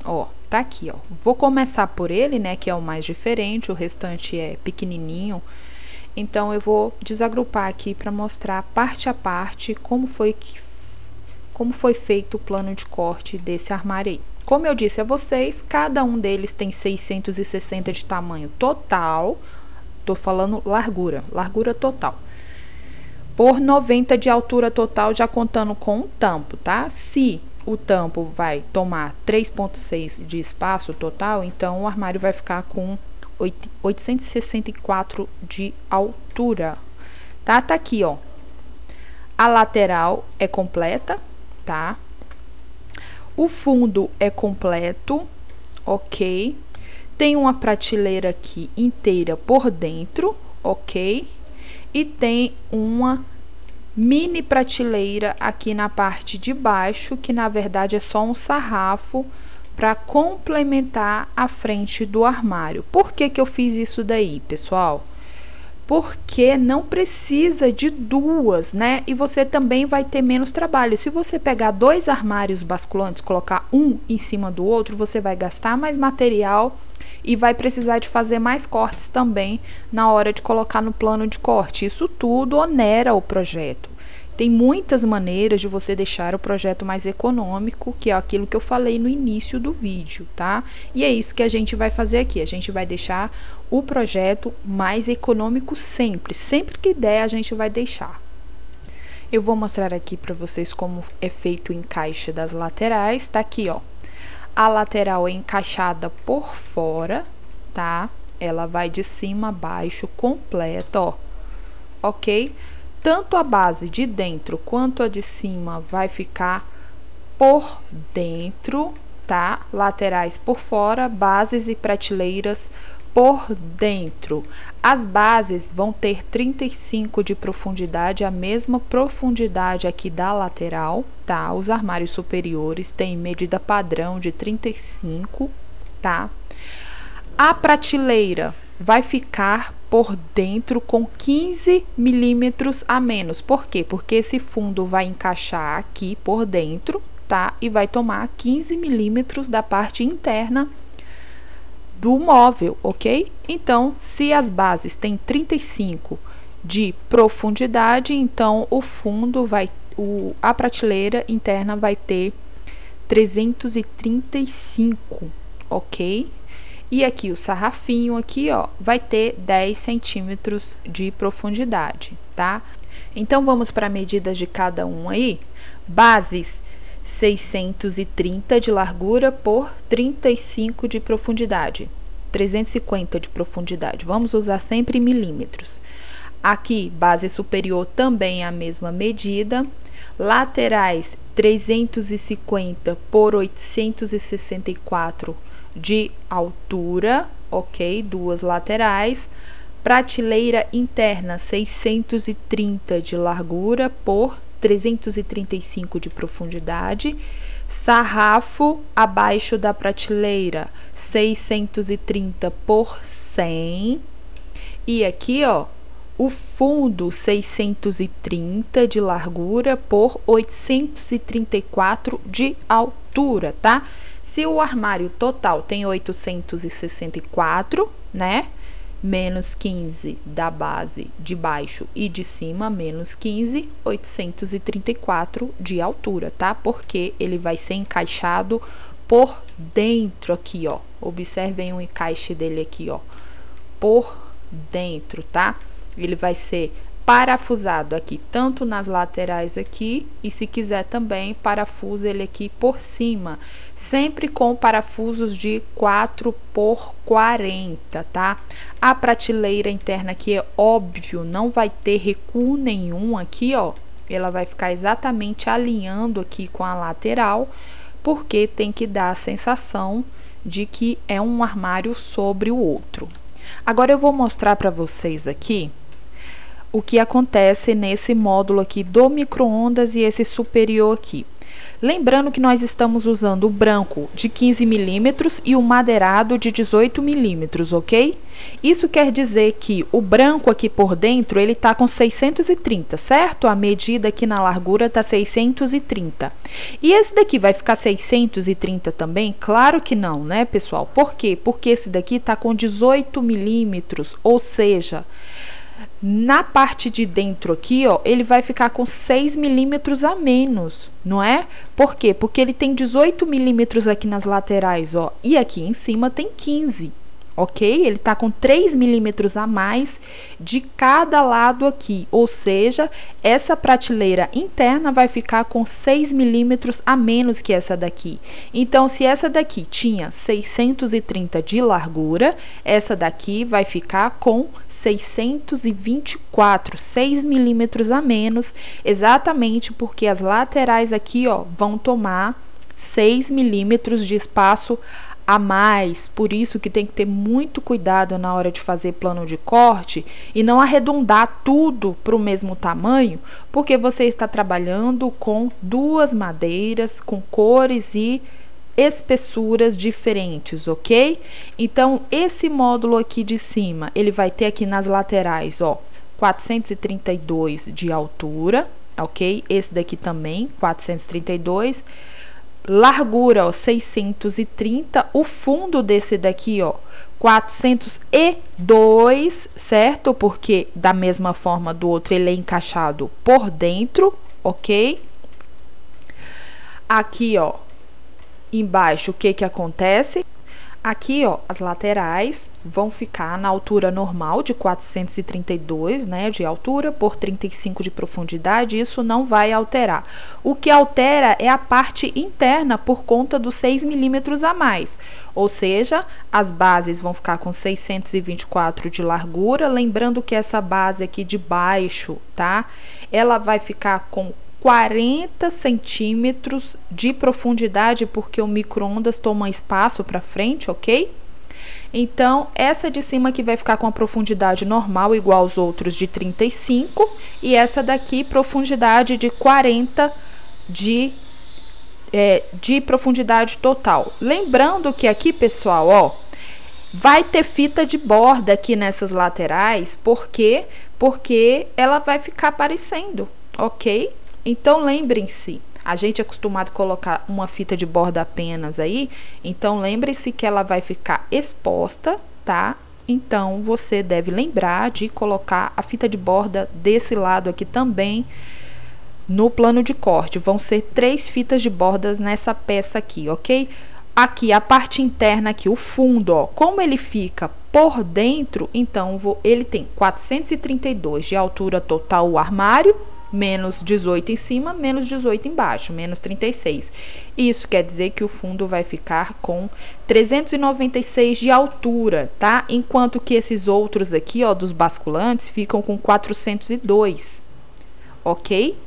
Ó, tá aqui, ó. Vou começar por ele, né, que é o mais diferente, o restante é pequenininho. Então, eu vou desagrupar aqui para mostrar parte a parte como foi feito o plano de corte desse armário aí. Como eu disse a vocês, cada um deles tem 660 de tamanho total. Tô falando largura total. Por 90 de altura total, já contando com o tampo, tá? Se o tampo vai tomar 3,6 de espaço total, então o armário vai ficar com 864 de altura, tá? Tá aqui, ó. A lateral é completa, tá? O fundo é completo, ok? Tem uma prateleira aqui inteira por dentro, ok? E tem uma mini prateleira aqui na parte de baixo, que na verdade é só um sarrafo para complementar a frente do armário. Por que que eu fiz isso daí, pessoal? Porque não precisa de 2, né? E você também vai ter menos trabalho. Se você pegar 2 armários basculantes, colocar um em cima do outro, você vai gastar mais material e vai precisar de fazer mais cortes também na hora de colocar no plano de corte. Isso tudo onera o projeto. Tem muitas maneiras de você deixar o projeto mais econômico, que é aquilo que eu falei no início do vídeo, tá? E é isso que a gente vai fazer aqui. A gente vai deixar o projeto mais econômico sempre. Sempre que der, a gente vai deixar. Eu vou mostrar aqui para vocês como é feito o encaixe das laterais. Tá aqui, ó. A lateral é encaixada por fora, tá? Ela vai de cima a baixo, completa, ó. Ok? Tanto a base de dentro quanto a de cima vai ficar por dentro, tá? Laterais por fora, bases e prateleiras por dentro. As bases vão ter 35 de profundidade, a mesma profundidade aqui da lateral, tá? Os armários superiores têm medida padrão de 35, tá? A prateleira vai ficar por dentro com 15 milímetros a menos. Por quê? Porque esse fundo vai encaixar aqui por dentro, tá? E vai tomar 15 milímetros da parte interna do móvel, ok? Então, se as bases têm 35 de profundidade, então o fundo vai, a prateleira interna vai ter 335, ok? E aqui o sarrafinho aqui, ó, vai ter 10 centímetros de profundidade, tá? Então, vamos para medidas de cada um aí. Bases 630 de largura por 35 de profundidade, 350 de profundidade. Vamos usar sempre milímetros. Aqui, base superior também é a mesma medida. Laterais 350 por 864 de altura, ok? 2 laterais. Prateleira interna 630 de largura por 335 de profundidade, sarrafo abaixo da prateleira 630 por 100, e aqui, ó, o fundo 630 de largura por 834 de altura, tá? Se o armário total tem 864, né? menos 15 da base de baixo e de cima, menos 15, 834 de altura, tá? Porque ele vai ser encaixado por dentro aqui, ó. Observem o encaixe dele aqui, ó. Por dentro, tá? Ele vai ser parafusado aqui, tanto nas laterais aqui, e se quiser também, parafusa ele aqui por cima, sempre com parafusos de 4 por 40, tá? A prateleira interna aqui é óbvio, não vai ter recuo nenhum aqui, ó. Ela vai ficar exatamente alinhando aqui com a lateral, porque tem que dar a sensação de que é um armário sobre o outro. Agora eu vou mostrar para vocês aqui o que acontece nesse módulo aqui do micro-ondas e esse superior aqui. Lembrando que nós estamos usando o branco de 15 milímetros e o madeirado de 18 milímetros, ok? Isso quer dizer que o branco aqui por dentro, ele tá com 630, certo? A medida aqui na largura tá 630. E esse daqui vai ficar 630 também? Claro que não, né, pessoal? Por quê? Porque esse daqui tá com 18 milímetros, ou seja, na parte de dentro aqui, ó, ele vai ficar com 6 milímetros a menos, não é? Por quê? Porque ele tem 18 milímetros aqui nas laterais, ó, e aqui em cima tem 15, ok? Ele tá com 3 milímetros a mais de cada lado aqui, ou seja, essa prateleira interna vai ficar com 6 milímetros a menos que essa daqui. Então, se essa daqui tinha 630 de largura, essa daqui vai ficar com 624, 6 milímetros a menos, exatamente porque as laterais aqui, ó, vão tomar 6 milímetros de espaço a mais. Por isso que tem que ter muito cuidado na hora de fazer plano de corte e não arredondar tudo para o mesmo tamanho, porque você está trabalhando com duas madeiras, com cores e espessuras diferentes, ok? Então, esse módulo aqui de cima, ele vai ter aqui nas laterais, ó, 432 de altura, ok? Esse daqui também, 432. Largura, ó, 630. O fundo desse daqui, ó, 402, certo? Porque da mesma forma do outro, ele é encaixado por dentro, ok? Aqui, ó, embaixo, o que que acontece? Aqui, ó, as laterais vão ficar na altura normal de 432, né, de altura por 35 de profundidade, isso não vai alterar. O que altera é a parte interna por conta dos 6 milímetros a mais, ou seja, as bases vão ficar com 624 de largura, lembrando que essa base aqui de baixo, tá, ela vai ficar com 40 centímetros de profundidade, porque o micro-ondas toma espaço para frente, ok? Então, essa de cima aqui vai ficar com a profundidade normal, igual aos outros, de 35, e essa daqui, profundidade de 40 de profundidade total. Lembrando que aqui, pessoal, ó, vai ter fita de borda aqui nessas laterais, por quê? Porque ela vai ficar aparecendo, ok? Então, lembrem-se, a gente é acostumado a colocar uma fita de borda apenas aí, então lembre-se que ela vai ficar exposta, tá? Então, você deve lembrar de colocar a fita de borda desse lado aqui também no plano de corte. Vão ser 3 fitas de bordas nessa peça aqui, ok? Aqui, a parte interna aqui, o fundo, ó, como ele fica por dentro, então, ele tem 432 de altura total o armário, menos 18 em cima, menos 18 embaixo, menos 36. Isso quer dizer que o fundo vai ficar com 396 de altura, tá? Enquanto que esses outros aqui, ó, dos basculantes, ficam com 402, ok?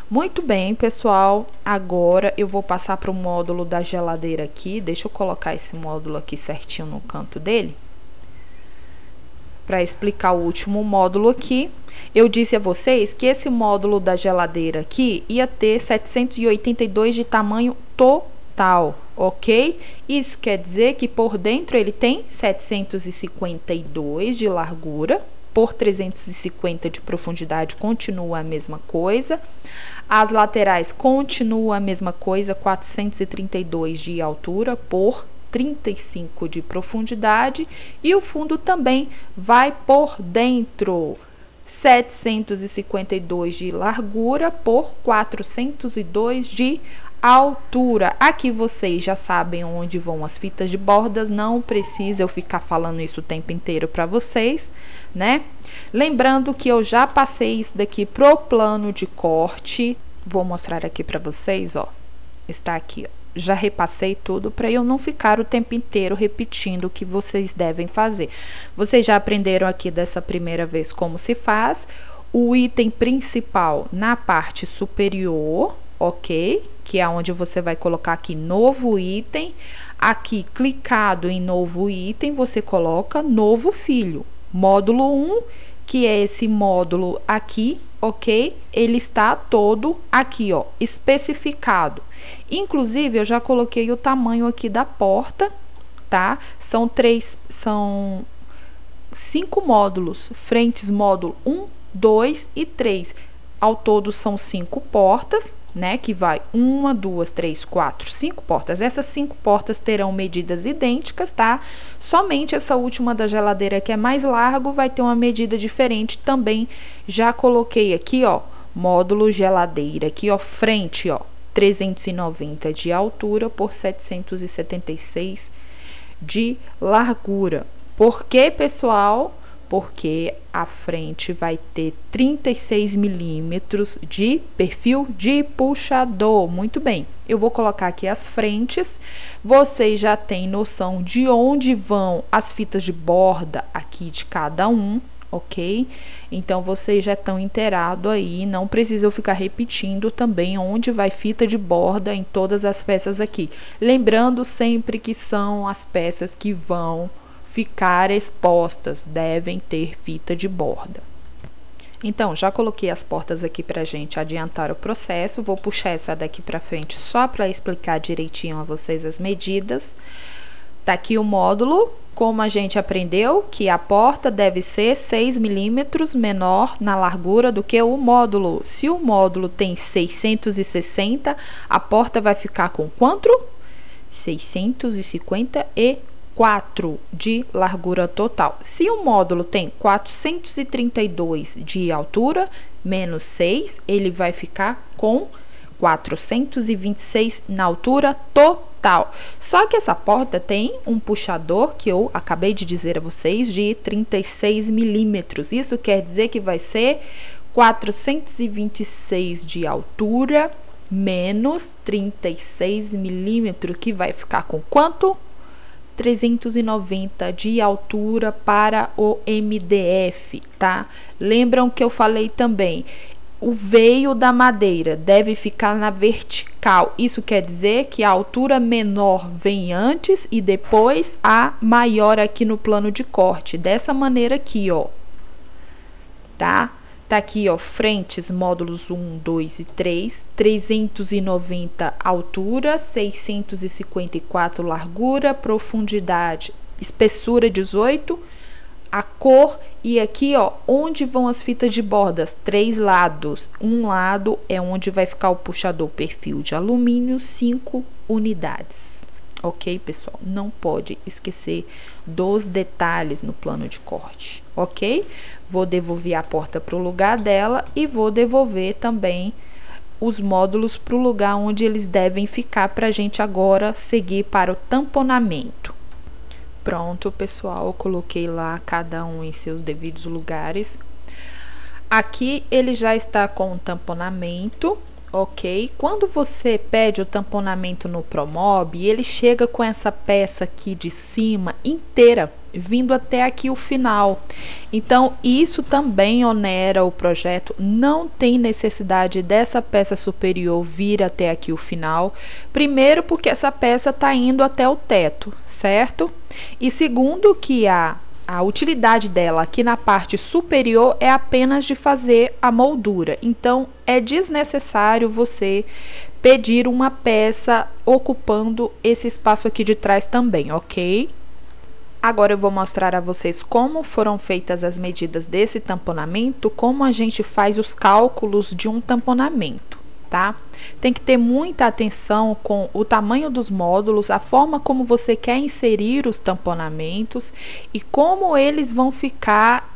Muito bem, pessoal. Agora eu vou passar para o módulo da geladeira aqui. Deixa eu colocar esse módulo aqui certinho no canto dele, para explicar o último módulo aqui. Eu disse a vocês que esse módulo da geladeira aqui ia ter 782 de tamanho total, ok? Isso quer dizer que por dentro ele tem 752 de largura, por 350 de profundidade, continua a mesma coisa. As laterais continua a mesma coisa, 432 de altura por 35 de profundidade e o fundo também vai por dentro, 752 de largura por 402 de altura. Aqui vocês já sabem onde vão as fitas de bordas, não precisa eu ficar falando isso o tempo inteiro para vocês, né? Lembrando que eu já passei isso daqui pro plano de corte, vou mostrar aqui para vocês, ó, está aqui, ó. Já repassei tudo para eu não ficar o tempo inteiro repetindo o que vocês devem fazer. Vocês já aprenderam aqui dessa primeira vez como se faz. O item principal na parte superior, ok? Que é onde você vai colocar aqui novo item. Aqui, clicado em novo item, você coloca novo filho. Módulo 1, que é esse módulo aqui, ok? Ele está todo aqui, ó, especificado. Inclusive, eu já coloquei o tamanho aqui da porta, tá? São 5 módulos, frentes módulo 1, 2 e 3. Ao todo são 5 portas, né? Que vai 1, 2, 3, 4, 5 portas. Essas 5 portas terão medidas idênticas, tá? Somente essa última da geladeira, que é mais largo, vai ter uma medida diferente. Também já coloquei aqui, ó, módulo geladeira, aqui, ó, frente, ó, 390 de altura por 776 de largura. Por quê, pessoal? Porque a frente vai ter 36 milímetros de perfil de puxador. Muito bem, eu vou colocar aqui as frentes. Vocês já têm noção de onde vão as fitas de borda aqui de cada um, ok? Então, vocês já estão inteirados aí, não precisam ficar repetindo também onde vai fita de borda em todas as peças aqui. Lembrando sempre que são as peças que vão ficar expostas, devem ter fita de borda. Então, já coloquei as portas aqui pra gente adiantar o processo. Vou puxar essa daqui pra frente só para explicar direitinho a vocês as medidas. Tá aqui o módulo, como a gente aprendeu que a porta deve ser 6 milímetros menor na largura do que o módulo. Se o módulo tem 660, a porta vai ficar com quanto? 654 de largura total. Se o módulo tem 432 de altura, menos 6, ele vai ficar com 426 na altura total. Só que essa porta tem um puxador, que eu acabei de dizer a vocês, de 36 milímetros. Isso quer dizer que vai ser 426 de altura, menos 36 milímetros, que vai ficar com quanto? 390 de altura para o MDF, tá? Lembram que eu falei também, o veio da madeira deve ficar na vertical. Isso quer dizer que a altura menor vem antes e depois a maior aqui no plano de corte. Dessa maneira aqui, ó. Tá? Tá aqui, ó, frentes, módulos 1, 2 e 3, 390 altura, 654 largura, profundidade, espessura 18, a cor, e aqui, ó, onde vão as fitas de bordas? 3 lados. Um lado é onde vai ficar o puxador perfil de alumínio, 5 unidades. Ok, pessoal? Não pode esquecer dos detalhes no plano de corte, ok? Vou devolver a porta para o lugar dela e vou devolver também os módulos para o lugar onde eles devem ficar para a gente agora seguir para o tamponamento. Pronto, pessoal, eu coloquei lá cada um em seus devidos lugares. Aqui ele já está com o tamponamento, ok? Quando você pede o tamponamento no Promob, ele chega com essa peça aqui de cima inteira, vindo até aqui o final. Então, isso também onera o projeto. Não tem necessidade dessa peça superior vir até aqui o final. Primeiro, porque essa peça está indo até o teto, certo? E segundo, que a utilidade dela aqui na parte superior é apenas de fazer a moldura. Então, é desnecessário você pedir uma peça ocupando esse espaço aqui de trás também, ok? Agora eu vou mostrar a vocês como foram feitas as medidas desse tamponamento, como a gente faz os cálculos de um tamponamento, tá? Tem que ter muita atenção com o tamanho dos módulos, a forma como você quer inserir os tamponamentos e como eles vão ficar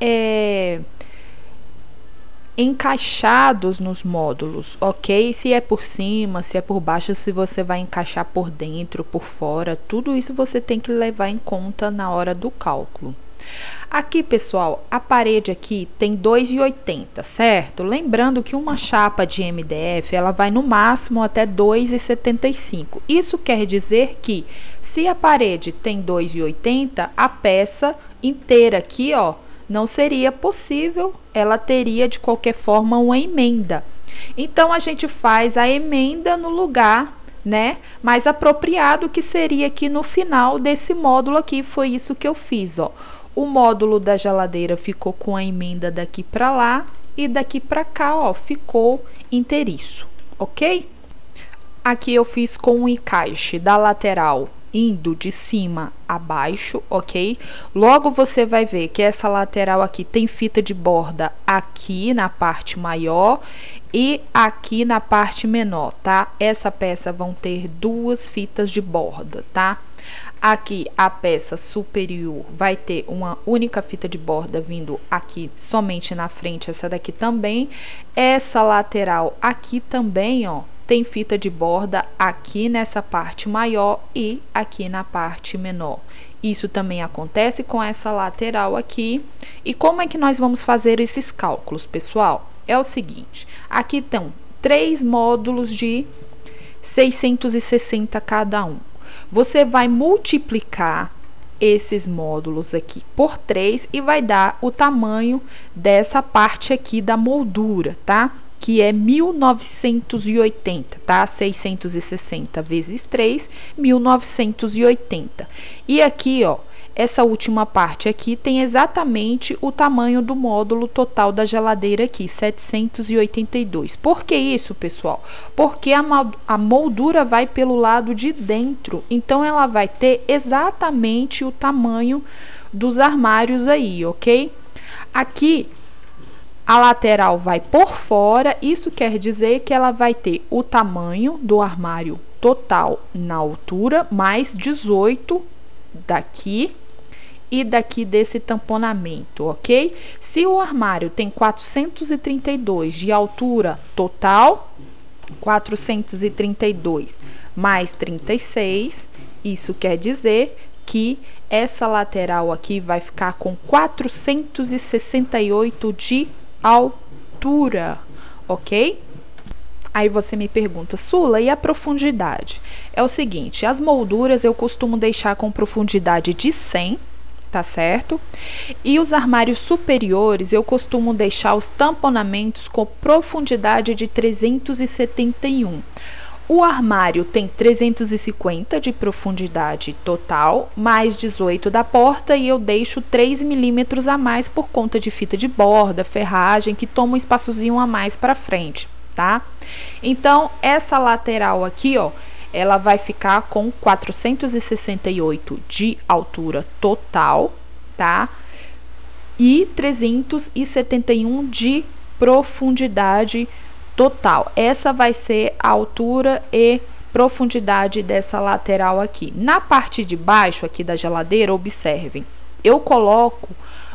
encaixados nos módulos, ok? Se é por cima, se é por baixo, se você vai encaixar por dentro, por fora, tudo isso você tem que levar em conta na hora do cálculo. Aqui, pessoal, a parede aqui tem 2,80, certo? Lembrando que uma chapa de MDF, ela vai no máximo até 2,75. Isso quer dizer que, se a parede tem 2,80, a peça inteira aqui, ó, não seria possível, ela teria de qualquer forma uma emenda. Então, a gente faz a emenda no lugar, né, mais apropriado, que seria aqui no final desse módulo aqui. Foi isso que eu fiz, ó. O módulo da geladeira ficou com a emenda daqui para lá e daqui para cá, ó, ficou inteiriço, ok? Aqui eu fiz com o encaixe da lateral indo de cima a baixo, ok? Logo você vai ver que essa lateral aqui tem fita de borda aqui na parte maior e aqui na parte menor, tá? Essa peça vão ter duas fitas de borda, tá? Aqui a peça superior vai ter uma única fita de borda vindo aqui somente na frente, essa daqui também. Essa lateral aqui também, ó, tem fita de borda aqui nessa parte maior e aqui na parte menor. Isso também acontece com essa lateral aqui. E como é que nós vamos fazer esses cálculos, pessoal? É o seguinte, aqui estão 3 módulos de 660 cada um. Você vai multiplicar esses módulos aqui por 3 e vai dar o tamanho dessa parte aqui da moldura, tá? Que é 1980, tá? 660 vezes 3, 1980. E aqui, ó, essa última parte aqui tem exatamente o tamanho do módulo total da geladeira aqui, 782. Por que isso, pessoal? Porque a moldura vai pelo lado de dentro, então ela vai ter exatamente o tamanho dos armários aí, ok? Aqui a lateral vai por fora, isso quer dizer que ela vai ter o tamanho do armário total na altura, mais 18 daqui e daqui desse tamponamento, ok? Se o armário tem 432 de altura total, 432 mais 36, isso quer dizer que essa lateral aqui vai ficar com 468 de altura, ok? Aí você me pergunta, Sula, e a profundidade? É o seguinte, as molduras eu costumo deixar com profundidade de 100, tá certo? E os armários superiores eu costumo deixar os tamponamentos com profundidade de 371. O armário tem 350 de profundidade total, mais 18 da porta, e eu deixo 3 milímetros a mais por conta de fita de borda, ferragem, que toma um espaçozinho a mais para frente, tá? Então, essa lateral aqui, ó, ela vai ficar com 468 de altura total, tá? E 371 de profundidade total. Essa vai ser a altura e profundidade dessa lateral aqui. Na parte de baixo aqui da geladeira, observem, eu coloco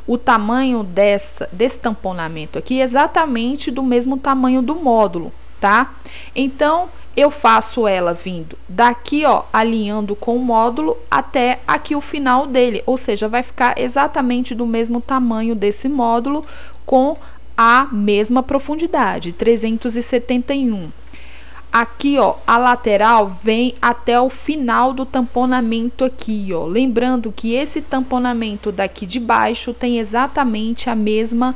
o tamanho desse tamponamento aqui exatamente do mesmo tamanho do módulo, tá? Então, eu faço ela vindo daqui, ó, alinhando com o módulo até aqui o final dele, ou seja, vai ficar exatamente do mesmo tamanho desse módulo com a mesma profundidade, 371. Aqui, ó, a lateral vem até o final do tamponamento aqui, ó. Lembrando que esse tamponamento daqui de baixo tem exatamente a mesma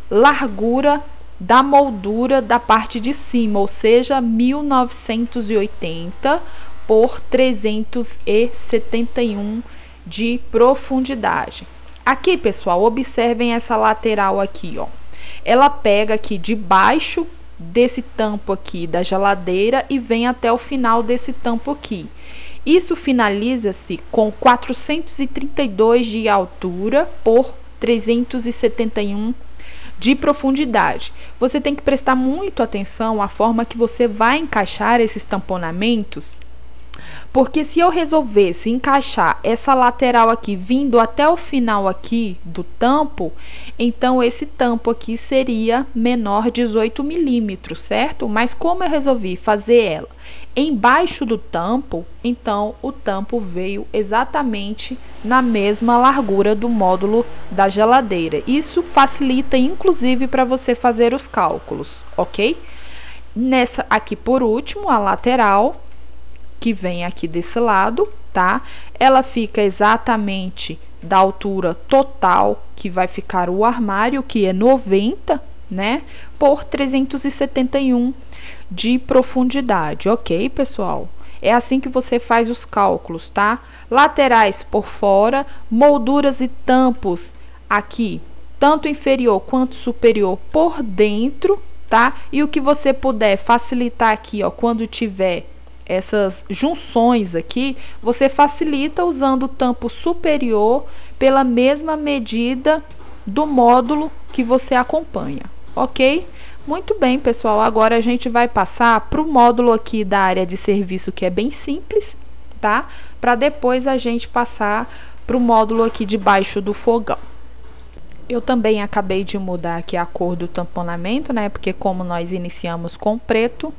largura da moldura da parte de cima, ou seja, 1980 por 371 de profundidade. Aqui, pessoal, observem essa lateral aqui, ó. Ela pega aqui de baixo desse tampo aqui da geladeira e vem até o final desse tampo aqui. Isso finaliza-se com 432 de altura por 371 de profundidade. Você tem que prestar muito atenção à forma que você vai encaixar esses tamponamentos, porque se eu resolvesse encaixar essa lateral aqui vindo até o final aqui do tampo, então esse tampo aqui seria menor 18 milímetros, certo? Mas como eu resolvi fazer ela embaixo do tampo, então o tampo veio exatamente na mesma largura do módulo da geladeira. Isso facilita inclusive para você fazer os cálculos, ok? Nessa aqui por último, a lateral, que vem aqui desse lado, tá? Ela fica exatamente da altura total que vai ficar o armário, que é 90, né? Por 371 de profundidade, ok, pessoal? É assim que você faz os cálculos, tá? Laterais por fora, molduras e tampos aqui, tanto inferior quanto superior por dentro, tá? E o que você puder facilitar aqui, ó, quando tiver essas junções aqui, você facilita usando o tampo superior pela mesma medida do módulo que você acompanha, ok? Muito bem, pessoal, agora a gente vai passar para o módulo aqui da área de serviço, que é bem simples, tá? Para depois a gente passar para o módulo aqui debaixo do fogão. Eu também acabei de mudar aqui a cor do tamponamento, né? Porque como nós iniciamos com preto,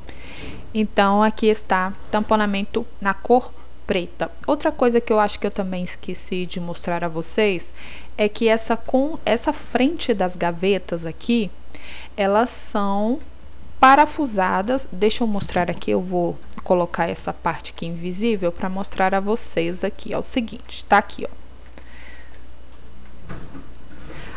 então aqui está tamponamento na cor preta. Outra coisa que eu acho que eu também esqueci de mostrar a vocês é que essa frente das gavetas aqui, elas são parafusadas. Deixa eu mostrar aqui, eu vou colocar essa parte aqui invisível para mostrar a vocês aqui. É o seguinte, tá aqui, ó.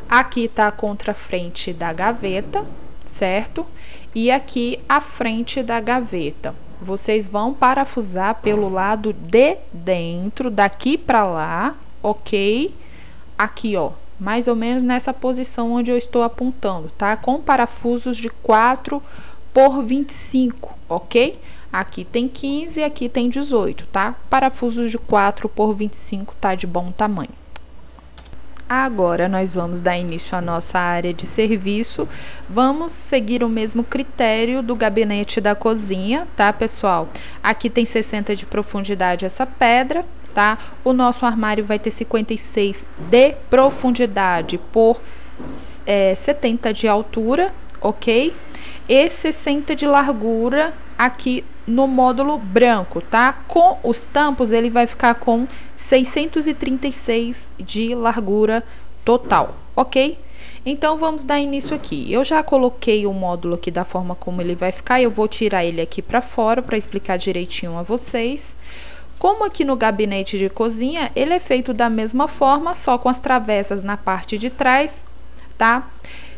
Aqui tá a contrafrente da gaveta, certo? E aqui a frente da gaveta. Vocês vão parafusar pelo lado de dentro, daqui para lá, ok? Aqui, ó, mais ou menos nessa posição onde eu estou apontando, tá? Com parafusos de 4 por 25, ok? Aqui tem 15 e aqui tem 18, tá? Parafusos de 4 por 25 tá de bom tamanho. Agora, nós vamos dar início à nossa área de serviço. Vamos seguir o mesmo critério do gabinete da cozinha, tá, pessoal? Aqui tem 60 de profundidade essa pedra, tá? O nosso armário vai ter 56 de profundidade por 70 de altura, ok? E 60 de largura aqui no módulo branco, tá? Com os tampos, ele vai ficar com 636 de largura total, ok? Então, vamos dar início aqui. Eu já coloquei o módulo aqui da forma como ele vai ficar, eu vou tirar ele aqui para fora para explicar direitinho a vocês. Como aqui no gabinete de cozinha, ele é feito da mesma forma, só com as travessas na parte de trás, tá?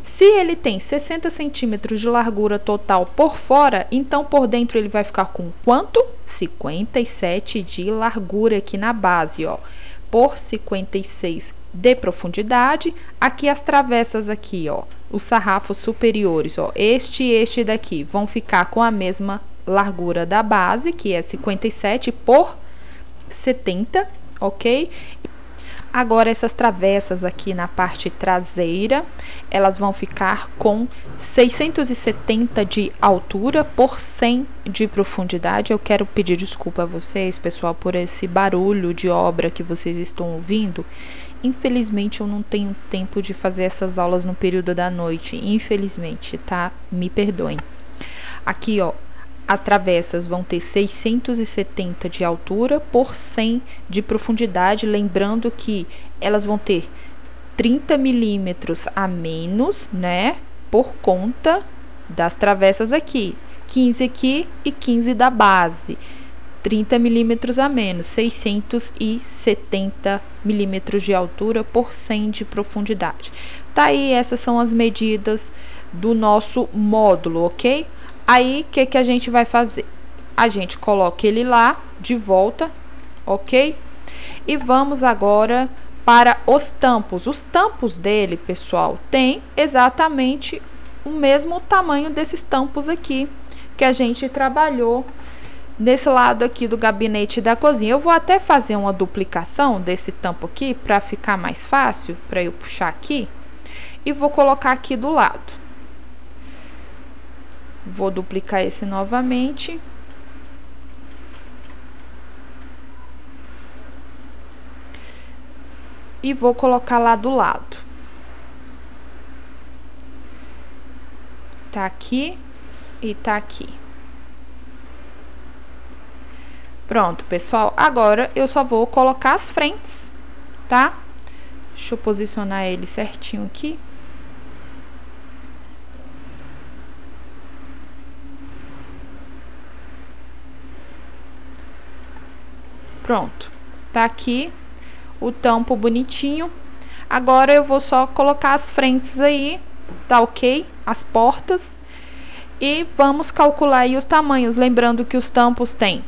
Se ele tem 60 centímetros de largura total por fora, então por dentro ele vai ficar com quanto? 57 de largura aqui na base, ó. Por 56 de profundidade. Aqui as travessas aqui, ó, os sarrafos superiores, ó, este e este daqui vão ficar com a mesma largura da base, que é 57 por 70, ok? Agora, essas travessas aqui na parte traseira, elas vão ficar com 670 de altura por 100 de profundidade. Eu quero pedir desculpa a vocês, pessoal, por esse barulho de obra que vocês estão ouvindo. Infelizmente, eu não tenho tempo de fazer essas aulas no período da noite, infelizmente, tá? Me perdoem. Aqui, ó, as travessas vão ter 670 de altura por 100 de profundidade, lembrando que elas vão ter 30 milímetros a menos, né, por conta das travessas aqui, 15 aqui e 15 da base, 30 milímetros a menos, 670 milímetros de altura por 100 de profundidade. Tá aí, essas são as medidas do nosso módulo, ok? Aí, o que a gente vai fazer? A gente coloca ele lá de volta, ok? E vamos agora para os tampos. Os tampos dele, pessoal, tem exatamente o mesmo tamanho desses tampos aqui que a gente trabalhou nesse lado aqui do gabinete da cozinha. Eu vou até fazer uma duplicação desse tampo aqui para ficar mais fácil, para eu puxar aqui. e vou colocar aqui do lado. Vou duplicar esse novamente. E vou colocar lá do lado. Tá aqui e tá aqui. Pronto, pessoal. Agora eu só vou colocar as frentes, tá? Deixa eu posicionar ele certinho aqui. Pronto. Tá aqui o tampo bonitinho. Agora eu vou só colocar as frentes aí, tá ok? As portas. E vamos calcular aí os tamanhos. Lembrando que os tampos têm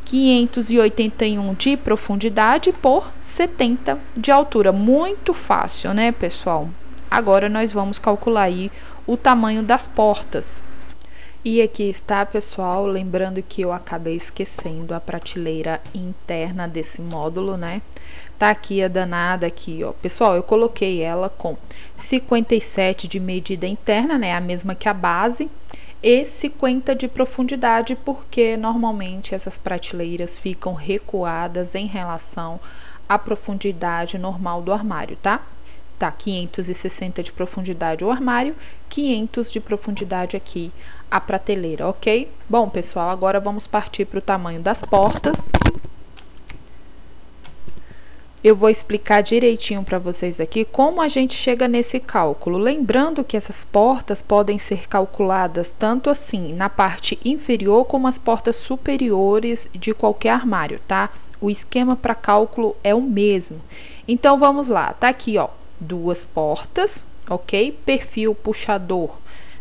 581 de profundidade por 70 de altura. Muito fácil, né, pessoal? Agora nós vamos calcular aí o tamanho das portas. E aqui está, pessoal, lembrando que eu acabei esquecendo a prateleira interna desse módulo, né? Tá aqui a danada aqui, ó. Pessoal, eu coloquei ela com 57 de medida interna, né? A mesma que a base. E 50 de profundidade, porque normalmente essas prateleiras ficam recuadas em relação à profundidade normal do armário, tá? Tá, 560 de profundidade o armário, 500 de profundidade aqui a prateleira, ok? Bom, pessoal, agora vamos partir para o tamanho das portas. Eu vou explicar direitinho para vocês aqui como a gente chega nesse cálculo. Lembrando que essas portas podem ser calculadas tanto assim na parte inferior como as portas superiores de qualquer armário, tá? O esquema para cálculo é o mesmo. Então, vamos lá. Tá aqui, ó, duas portas, ok? Perfil puxador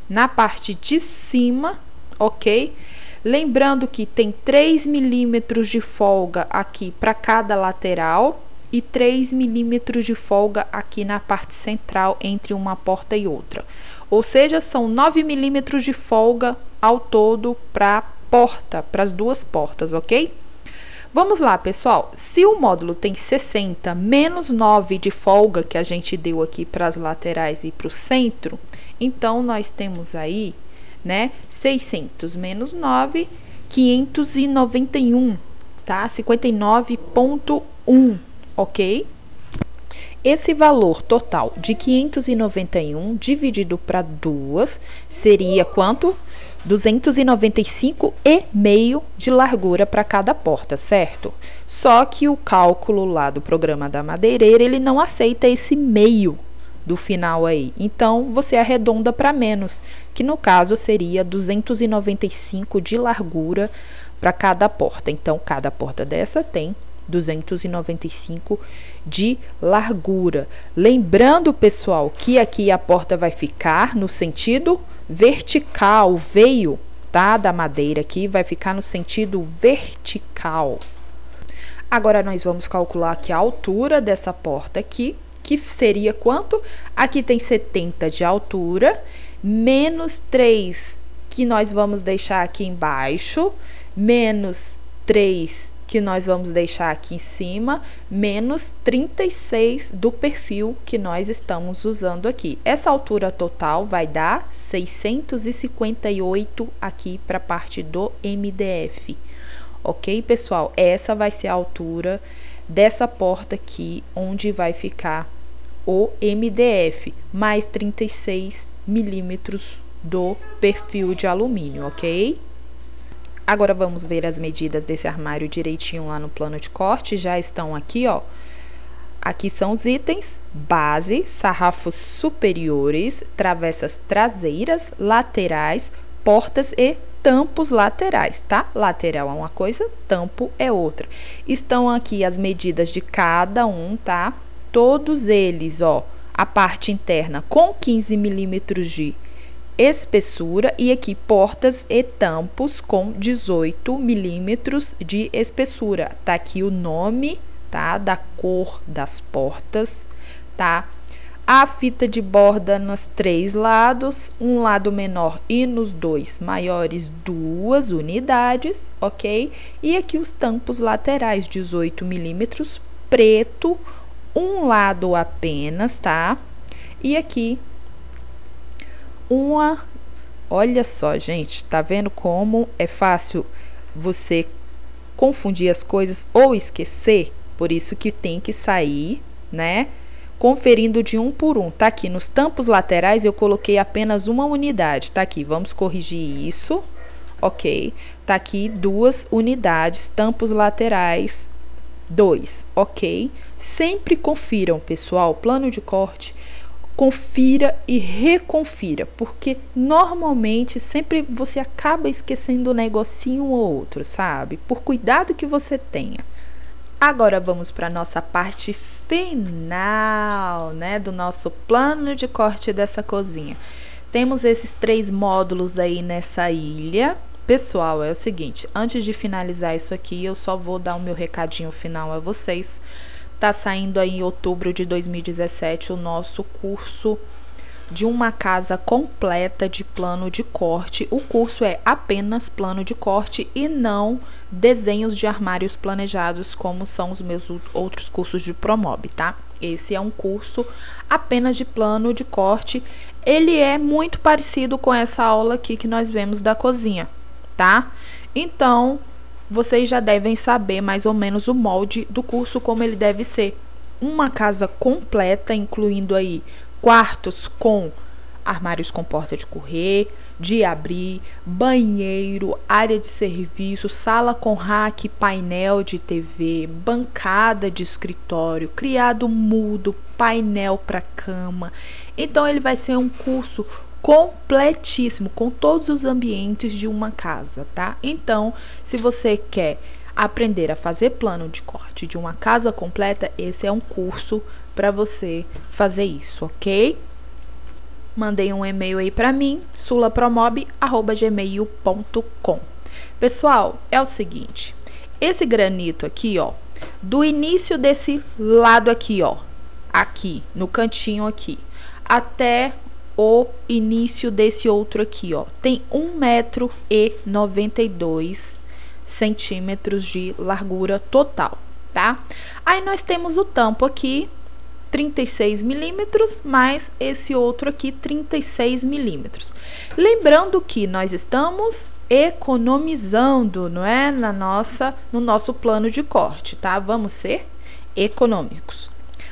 na parte de cima, ok? Lembrando que tem 3 milímetros de folga aqui para cada lateral e 3 milímetros de folga aqui na parte central entre uma porta e outra. Ou seja, são 9 milímetros de folga ao todo para a porta, para as duas portas, ok? Vamos lá, pessoal. Se o módulo tem 60 menos 9 de folga que a gente deu aqui para as laterais e para o centro, então nós temos aí, né, 600 menos 9, 591, tá? 59,1. Ok? Esse valor total de 591 dividido para 2 seria quanto? 295,5 de largura para cada porta, certo? Só que o cálculo lá do programa da madeireira, ele não aceita esse meio do final aí. Então, você arredonda para menos, que no caso seria 295 de largura para cada porta. Então, cada porta dessa tem 295 de largura. Lembrando, pessoal, que aqui a porta vai ficar no sentido vertical, veio, tá? Da madeira aqui vai ficar no sentido vertical. Agora, nós vamos calcular aqui a altura dessa porta aqui, que seria quanto? Aqui tem 70 de altura, menos 3, que nós vamos deixar aqui embaixo, menos 3 que nós vamos deixar aqui em cima, menos 36 do perfil que nós estamos usando aqui. Essa altura total vai dar 658 aqui para a parte do MDF. Ok, pessoal? Essa vai ser a altura dessa porta aqui, onde vai ficar o MDF, mais 36 milímetros do perfil de alumínio, ok? Agora, vamos ver as medidas desse armário direitinho lá no plano de corte. Já estão aqui, ó. Aqui são os itens: base, sarrafos superiores, travessas traseiras, laterais, portas e tampos laterais, tá? Lateral é uma coisa, tampo é outra. Estão aqui as medidas de cada um, tá? Todos eles, ó, a parte interna com 15 milímetros de espessura e aqui portas e tampos com 18 milímetros de espessura. Tá aqui o nome, tá, da cor das portas, tá? A fita de borda nos 3 lados, um lado menor e nos 2 maiores 2 unidades, ok? E aqui os tampos laterais, 18 milímetros, preto, um lado apenas, tá? E aqui olha só, gente, tá vendo como é fácil você confundir as coisas ou esquecer? Por isso que tem que sair, né, conferindo de um por um. Tá aqui nos tampos laterais eu coloquei apenas uma unidade, tá aqui, vamos corrigir isso, ok? Tá aqui 2 unidades, tampos laterais 2, ok? Sempre confiram, pessoal, plano de corte, confira e reconfira, porque normalmente sempre você acaba esquecendo um negocinho ou outro, sabe? Por cuidado que você tenha. Agora vamos para nossa parte final, né, do nosso plano de corte dessa cozinha. Temos esses 3 módulos aí nessa ilha. Pessoal, é o seguinte, antes de finalizar isso aqui, eu só vou dar o meu recadinho final a vocês. Tá saindo aí em outubro de 2017 o nosso curso de uma casa completa de plano de corte. O curso é apenas plano de corte e não desenhos de armários planejados, como são os meus outros cursos de Promob, tá? Esse é um curso apenas de plano de corte. Ele é muito parecido com essa aula aqui que nós vemos da cozinha, tá? Então, vocês já devem saber mais ou menos o molde do curso, como ele deve ser. Uma casa completa, incluindo aí quartos com armários com porta de correr, de abrir, banheiro, área de serviço, sala com rack, painel de TV, bancada de escritório, criado mudo, painel para cama. Então ele vai ser um curso completíssimo, com todos os ambientes de uma casa, tá? Então, se você quer aprender a fazer plano de corte de uma casa completa, esse é um curso para você fazer isso, ok? Mandei um e-mail aí para mim, sulapromob@gmail.com. Pessoal, é o seguinte, esse granito aqui, ó, do início desse lado aqui, ó, aqui, no cantinho aqui, até o início desse outro aqui, ó, tem 1,92 m de largura total, tá? Aí nós temos o tampo aqui, 36 milímetros, mais esse outro aqui, 36 milímetros. Lembrando que nós estamos economizando, não é? No nosso plano de corte, tá? Vamos ser econômicos.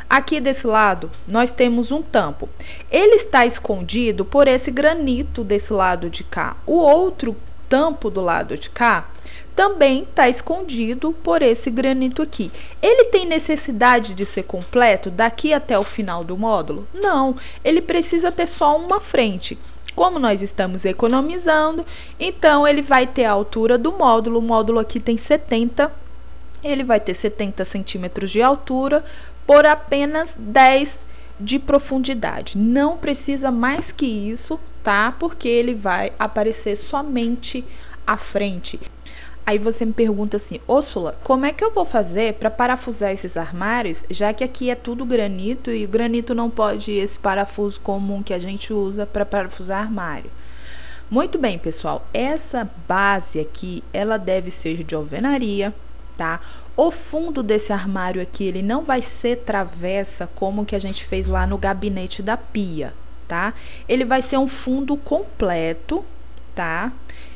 Aqui desse lado, nós temos um tampo. Ele está escondido por esse granito desse lado de cá. O outro tampo do lado de cá também está escondido por esse granito aqui. Ele tem necessidade de ser completo daqui até o final do módulo? Não, ele precisa ter só uma frente. Como nós estamos economizando, então ele vai ter a altura do módulo. O módulo aqui tem 70, ele vai ter 70 centímetros de altura por apenas 10 de profundidade. Não precisa mais que isso, tá? Porque ele vai aparecer somente à frente. Aí você me pergunta assim, ô Sula, como é que eu vou fazer para parafusar esses armários, já que aqui é tudo granito e o granito não pode esse parafuso comum que a gente usa para parafusar armário? Muito bem, pessoal, essa base aqui, ela deve ser de alvenaria, tá? O fundo desse armário aqui, ele não vai ser travessa como que a gente fez lá no gabinete da pia, tá? Ele vai ser um fundo completo, tá?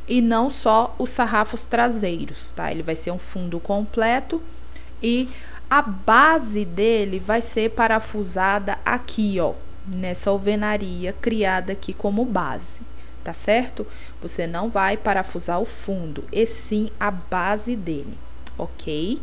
E não só os sarrafos traseiros, tá? Ele vai ser um fundo completo e a base dele vai ser parafusada aqui, ó, nessa alvenaria criada aqui como base, tá certo? Você não vai parafusar o fundo, e sim a base dele, ok?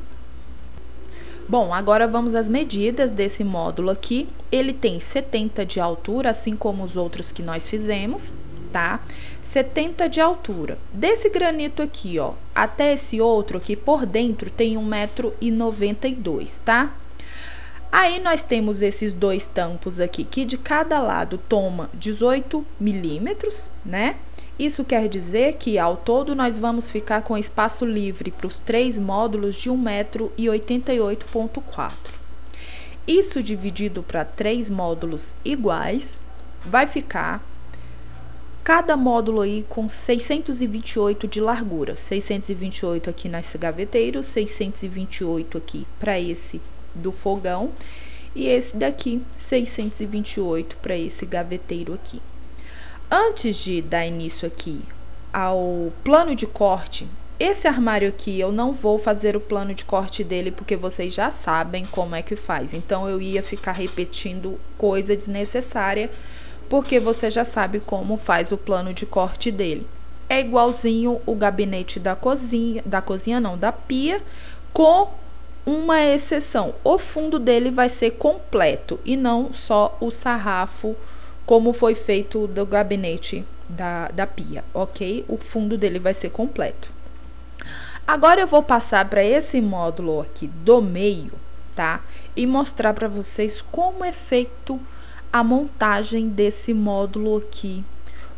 Bom, agora vamos às medidas desse módulo aqui. Ele tem 70 de altura, assim como os outros que nós fizemos, tá? 70 de altura. Desse granito aqui, ó, até esse outro aqui por dentro tem 1,92 m, tá? Aí nós temos esses dois tampos aqui, que de cada lado toma 18 milímetros, né? Isso quer dizer que ao todo nós vamos ficar com espaço livre para os 3 módulos de 1,88,4 m. Isso dividido para 3 módulos iguais, vai ficar cada módulo aí com 628 de largura, 628 aqui nesse gaveteiro, 628 aqui para esse do fogão e esse daqui 628 para esse gaveteiro aqui. Antes de dar início aqui ao plano de corte, esse armário aqui eu não vou fazer o plano de corte dele porque vocês já sabem como é que faz. Então eu ia ficar repetindo coisa desnecessária porque você já sabe como faz o plano de corte dele. É igualzinho o gabinete da cozinha não, da pia, com uma exceção. O fundo dele vai ser completo e não só o sarrafo, como foi feito do gabinete da pia, ok? O fundo dele vai ser completo. Agora eu vou passar para esse módulo aqui do meio, tá? E mostrar para vocês como é feito a montagem desse módulo aqui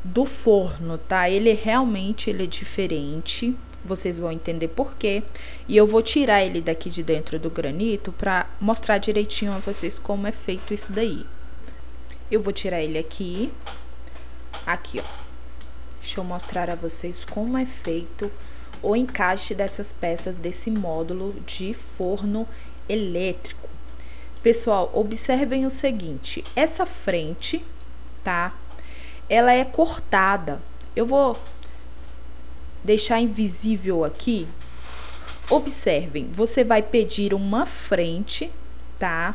do forno, tá? Ele realmente é diferente, vocês vão entender por quê. E eu vou tirar ele daqui de dentro do granito para mostrar direitinho a vocês como é feito isso daí. Eu vou tirar ele aqui, ó. Deixa eu mostrar a vocês como é feito o encaixe dessas peças desse módulo de forno elétrico. Pessoal, observem o seguinte, essa frente, tá? Ela é cortada. Eu vou deixar invisível aqui. Observem, você vai pedir uma frente, tá?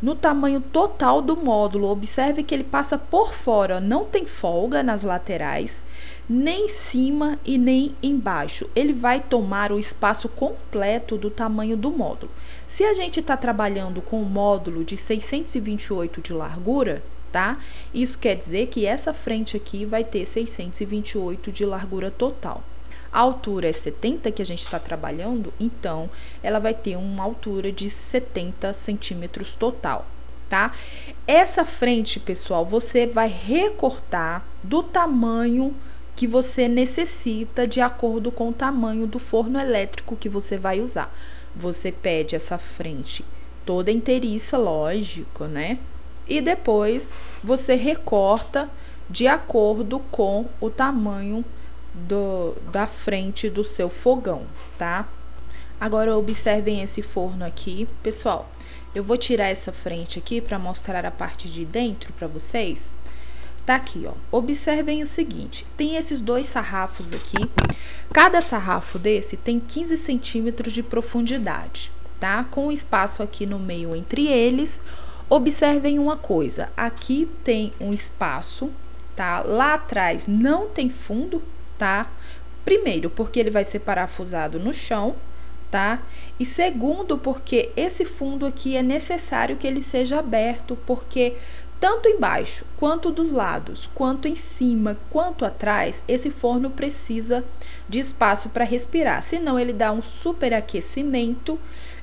No tamanho total do módulo, observe que ele passa por fora, não tem folga nas laterais, nem em cima e nem embaixo. Ele vai tomar o espaço completo do tamanho do módulo. Se a gente está trabalhando com um módulo de 628 de largura, tá? Isso quer dizer que essa frente aqui vai ter 628 de largura total. A altura é 70 que a gente está trabalhando, então ela vai ter uma altura de 70 centímetros total, tá? Essa frente, pessoal, você vai recortar do tamanho que você necessita de acordo com o tamanho do forno elétrico que você vai usar. Você pede essa frente toda inteiriça, lógico, né? E depois você recorta de acordo com o tamanho da frente do seu fogão, tá? Agora observem esse forno aqui, pessoal. Eu vou tirar essa frente aqui para mostrar a parte de dentro para vocês. Tá aqui, ó. Observem o seguinte, tem esses dois sarrafos aqui. Cada sarrafo desse tem 15 centímetros de profundidade, tá? Com espaço aqui no meio entre eles. Observem uma coisa, aqui tem um espaço, tá? Lá atrás não tem fundo, tá? Primeiro, porque ele vai ser parafusado no chão, tá? E segundo, porque esse fundo aqui é necessário que ele seja aberto, porque tanto embaixo, quanto dos lados, quanto em cima, quanto atrás, esse forno precisa de espaço para respirar, senão ele dá um superaquecimento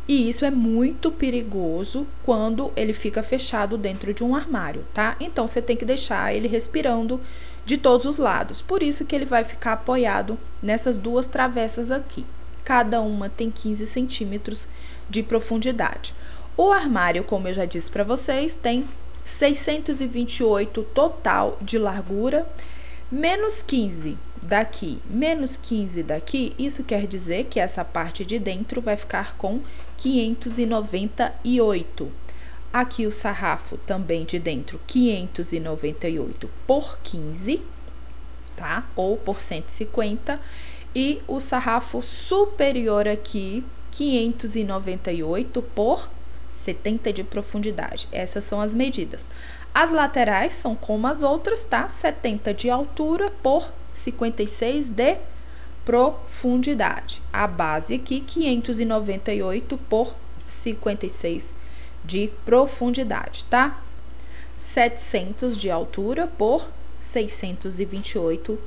e isso é muito perigoso quando ele fica fechado dentro de um armário, tá? Então, você tem que deixar ele respirando de todos os lados, por isso que ele vai ficar apoiado nessas duas travessas aqui. Cada uma tem 15 centímetros de profundidade. O armário, como eu já disse para vocês, tem 628 total de largura, menos 15 daqui, menos 15 daqui, isso quer dizer que essa parte de dentro vai ficar com 598. Aqui o sarrafo também de dentro, 598 por 15, tá? Ou por 150. E o sarrafo superior aqui, 598 por 70 de profundidade. Essas são as medidas. As laterais são como as outras, tá? 70 de altura por 56 de profundidade. A base aqui, 598 por 56 de profundidade, tá? 700 de altura por 628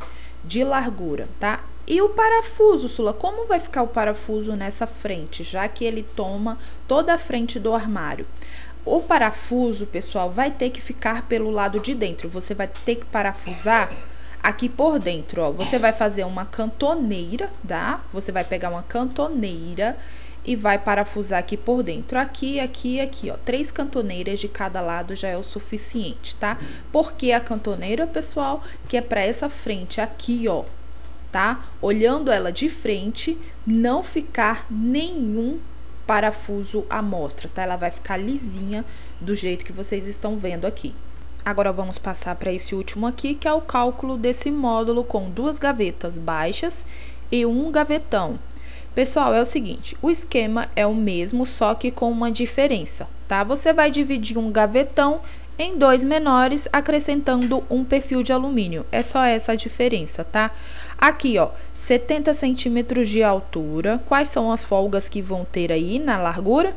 de largura, tá? E o parafuso, Sula, como vai ficar o parafuso nessa frente, já que ele toma toda a frente do armário? O parafuso, pessoal, vai ter que ficar pelo lado de dentro. Você vai ter que parafusar aqui por dentro, ó. Você vai fazer uma cantoneira, tá? Você vai pegar uma cantoneira e vai parafusar aqui por dentro. Aqui, aqui, aqui, ó. 3 cantoneiras de cada lado já é o suficiente, tá? Porque a cantoneira, pessoal, que é para essa frente aqui, ó, tá? Olhando ela de frente, não ficar nenhum parafuso à mostra, tá? Ela vai ficar lisinha do jeito que vocês estão vendo aqui. Agora vamos passar para esse último aqui, que é o cálculo desse módulo com 2 gavetas baixas e um gavetão. Pessoal, é o seguinte, o esquema é o mesmo, só que com uma diferença, tá? Você vai dividir um gavetão em 2 menores, acrescentando um perfil de alumínio. É só essa a diferença, tá? Aqui, ó, 70 centímetros de altura. Quais são as folgas que vão ter aí na largura?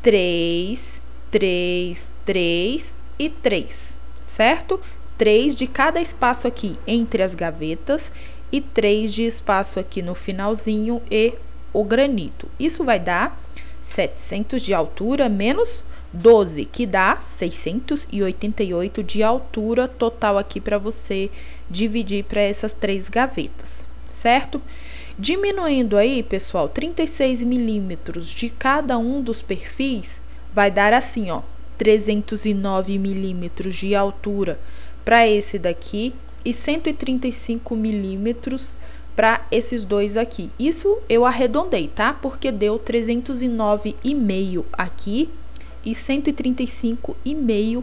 3, 3, 3 e 3, certo? 3 de cada espaço aqui entre as gavetas e 3 de espaço aqui no finalzinho e o granito. Isso vai dar 700 de altura menos 12, que dá 688 de altura total aqui para você dividir para essas 3 gavetas, certo? Diminuindo aí, pessoal, 36 milímetros de cada um dos perfis, vai dar assim, ó, 309 milímetros de altura para esse daqui e 135 milímetros para esses dois aqui. Isso eu arredondei, tá? Porque deu 309,5 aqui e 135,5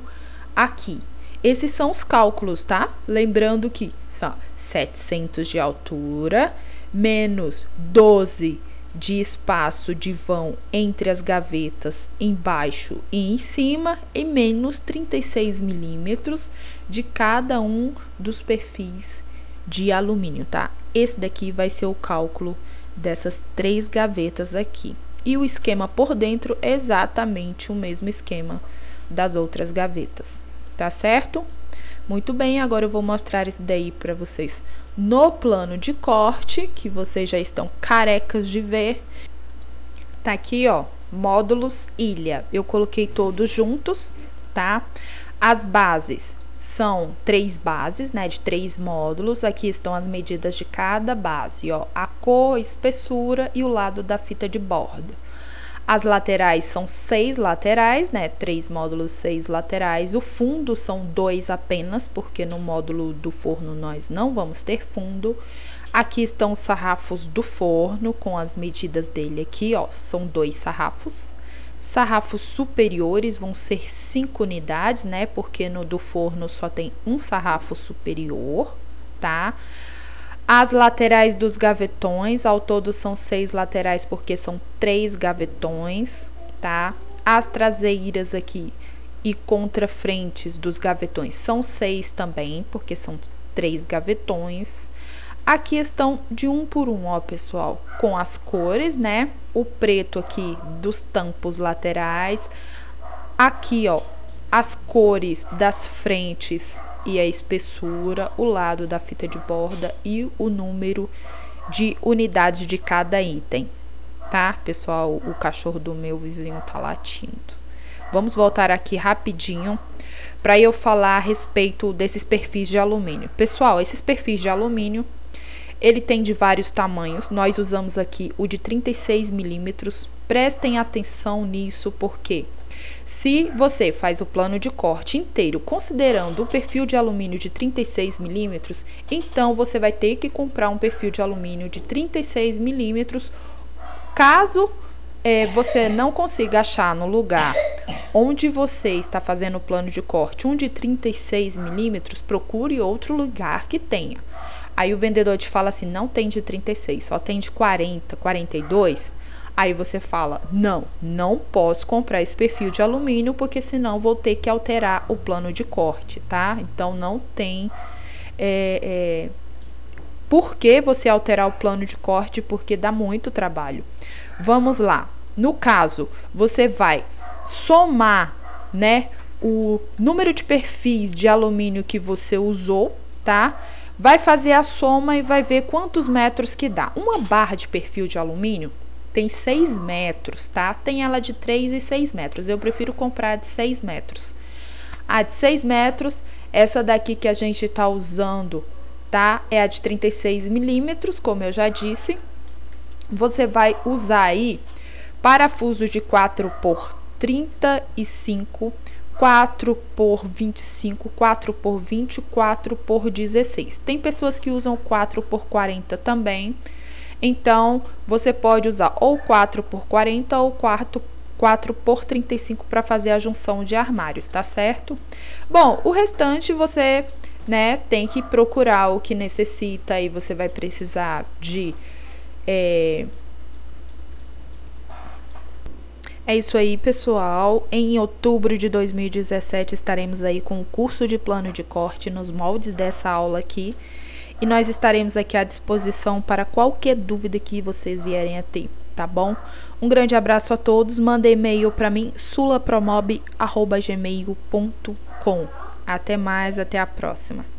aqui. Esses são os cálculos, tá? Lembrando que são 700 de altura menos 12 de espaço de vão entre as gavetas embaixo e em cima e menos 36 milímetros de cada um dos perfis de alumínio, tá? Esse daqui vai ser o cálculo dessas 3 gavetas aqui. E o esquema por dentro é exatamente o mesmo esquema das outras gavetas, tá certo? Muito bem, agora eu vou mostrar isso daí para vocês no plano de corte, que vocês já estão carecas de ver. Tá aqui, ó, módulos ilha. Eu coloquei todos juntos, tá? As bases são 3 bases, né, de 3 módulos. Aqui estão as medidas de cada base, ó, a cor, espessura e o lado da fita de borda. As laterais são 6 laterais, né, 3 módulos, 6 laterais. O fundo são 2 apenas, porque no módulo do forno nós não vamos ter fundo. Aqui estão os sarrafos do forno, com as medidas dele aqui, ó, são 2 sarrafos. Sarrafos superiores vão ser 5 unidades, né? Porque no do forno só tem um sarrafo superior, tá? As laterais dos gavetões, ao todo são 6 laterais, porque são 3 gavetões, tá? As traseiras aqui e contrafrentes dos gavetões são 6 também, porque são 3 gavetões. Aqui estão de 1 por 1, ó, pessoal, com as cores, né? O preto aqui dos tampos laterais. Aqui, ó, as cores das frentes e a espessura, o lado da fita de borda e o número de unidades de cada item, tá? Pessoal, o cachorro do meu vizinho tá latindo. Vamos voltar aqui rapidinho para eu falar a respeito desses perfis de alumínio. Pessoal, esses perfis de alumínio, ele tem de vários tamanhos. Nós usamos aqui o de 36 milímetros. Prestem atenção nisso, porque se você faz o plano de corte inteiro considerando o perfil de alumínio de 36 milímetros, então você vai ter que comprar um perfil de alumínio de 36 milímetros. Caso você não consiga achar no lugar onde você está fazendo o plano de corte um de 36 milímetros, procure outro lugar que tenha. Aí o vendedor te fala assim, não tem de 36, só tem de 40, 42. Aí você fala, não posso comprar esse perfil de alumínio, porque senão vou ter que alterar o plano de corte, tá? Então não tem por que você alterar o plano de corte, porque dá muito trabalho. Vamos lá. No caso, você vai somar, né, o número de perfis de alumínio que você usou, tá? Vai fazer a soma e vai ver quantos metros que dá. Uma barra de perfil de alumínio tem 6 metros, tá? Tem ela de 3 e 6 metros. Eu prefiro comprar a de 6 metros. A de 6 metros, essa daqui que a gente tá usando, tá? É a de 36 milímetros, como eu já disse. Você vai usar aí parafusos de 4 por 35, 4 por 25, 4 por 20, 4 por 16. Tem pessoas que usam 4 por 40 também. Então, você pode usar ou 4x40 ou 4x35 para fazer a junção de armários, tá certo? Bom, o restante você, né, tem que procurar o que necessita e você vai precisar de... É isso aí, pessoal. Em outubro de 2017 estaremos aí com o curso de plano de corte nos moldes dessa aula aqui. E nós estaremos aqui à disposição para qualquer dúvida que vocês vierem a ter, tá bom? Um grande abraço a todos. Manda e-mail para mim, sulapromob@gmail.com. Até mais, até a próxima.